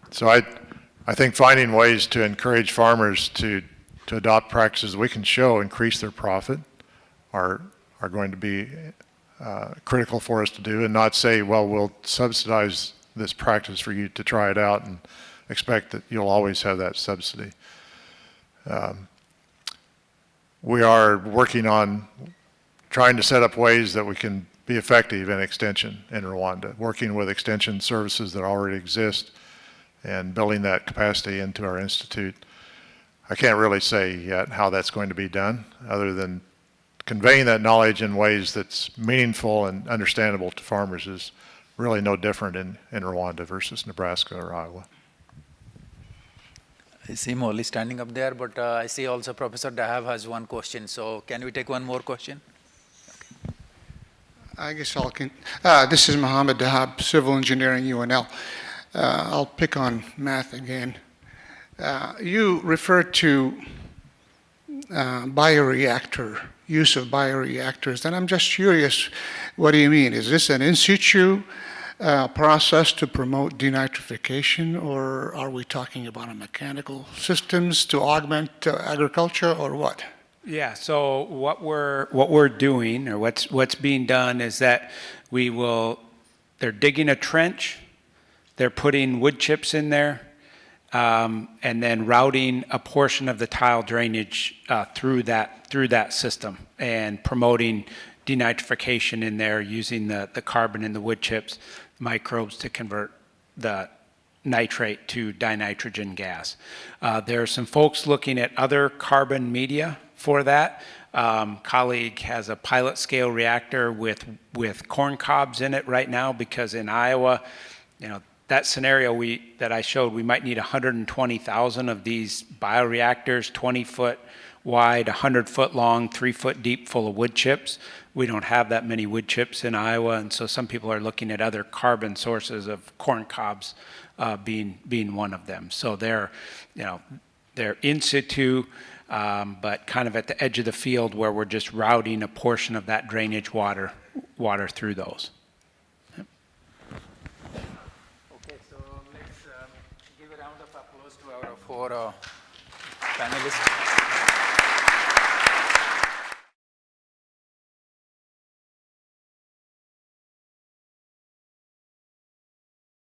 So I think finding ways to encourage farmers to adopt practices we can show increase their profit are going to be critical for us to do, and not say, well, we'll subsidize this practice for you to try it out and expect that you'll always have that subsidy. We are working on trying to set up ways that we can be effective in extension in Rwanda, working with extension services that already exist and building that capacity into our institute. I can't really say yet how that's going to be done, other than conveying that knowledge in ways that's meaningful and understandable to farmers is really no different in Rwanda versus Nebraska or Iowa. I see Molly standing up there, but I see also Professor Dahab has one question. So can we take one more question? I guess this is Mohammed Dahab, Civil Engineering, UNL. I'll pick on math again. You referred to bioreactor, use of bioreactors, and I'm just curious, what do you mean? Is this an in situ process to promote denitrification, or are we talking about a mechanical systems to augment agriculture, or what? Yeah, so what we're doing, or what's being done, is that they're digging a trench, they're putting wood chips in there, and then routing a portion of the tile drainage through that system and promoting denitrification in there using the carbon in the wood chips, microbes to convert the nitrate to dinitrogen gas. There are some folks looking at other carbon media for that. Colleague has a pilot scale reactor with corn cobs in it right now, because in Iowa, that scenario that I showed, we might need 120,000 of these bioreactors, 20-foot wide, 100-foot long, 3-foot deep, full of wood chips. We don't have that many wood chips in Iowa, and so some people are looking at other carbon sources of corn cobs being one of them. So they're in situ, but kind of at the edge of the field where we're just routing a portion of that drainage water through those. Okay, so let's give a round of applause to our four panelists.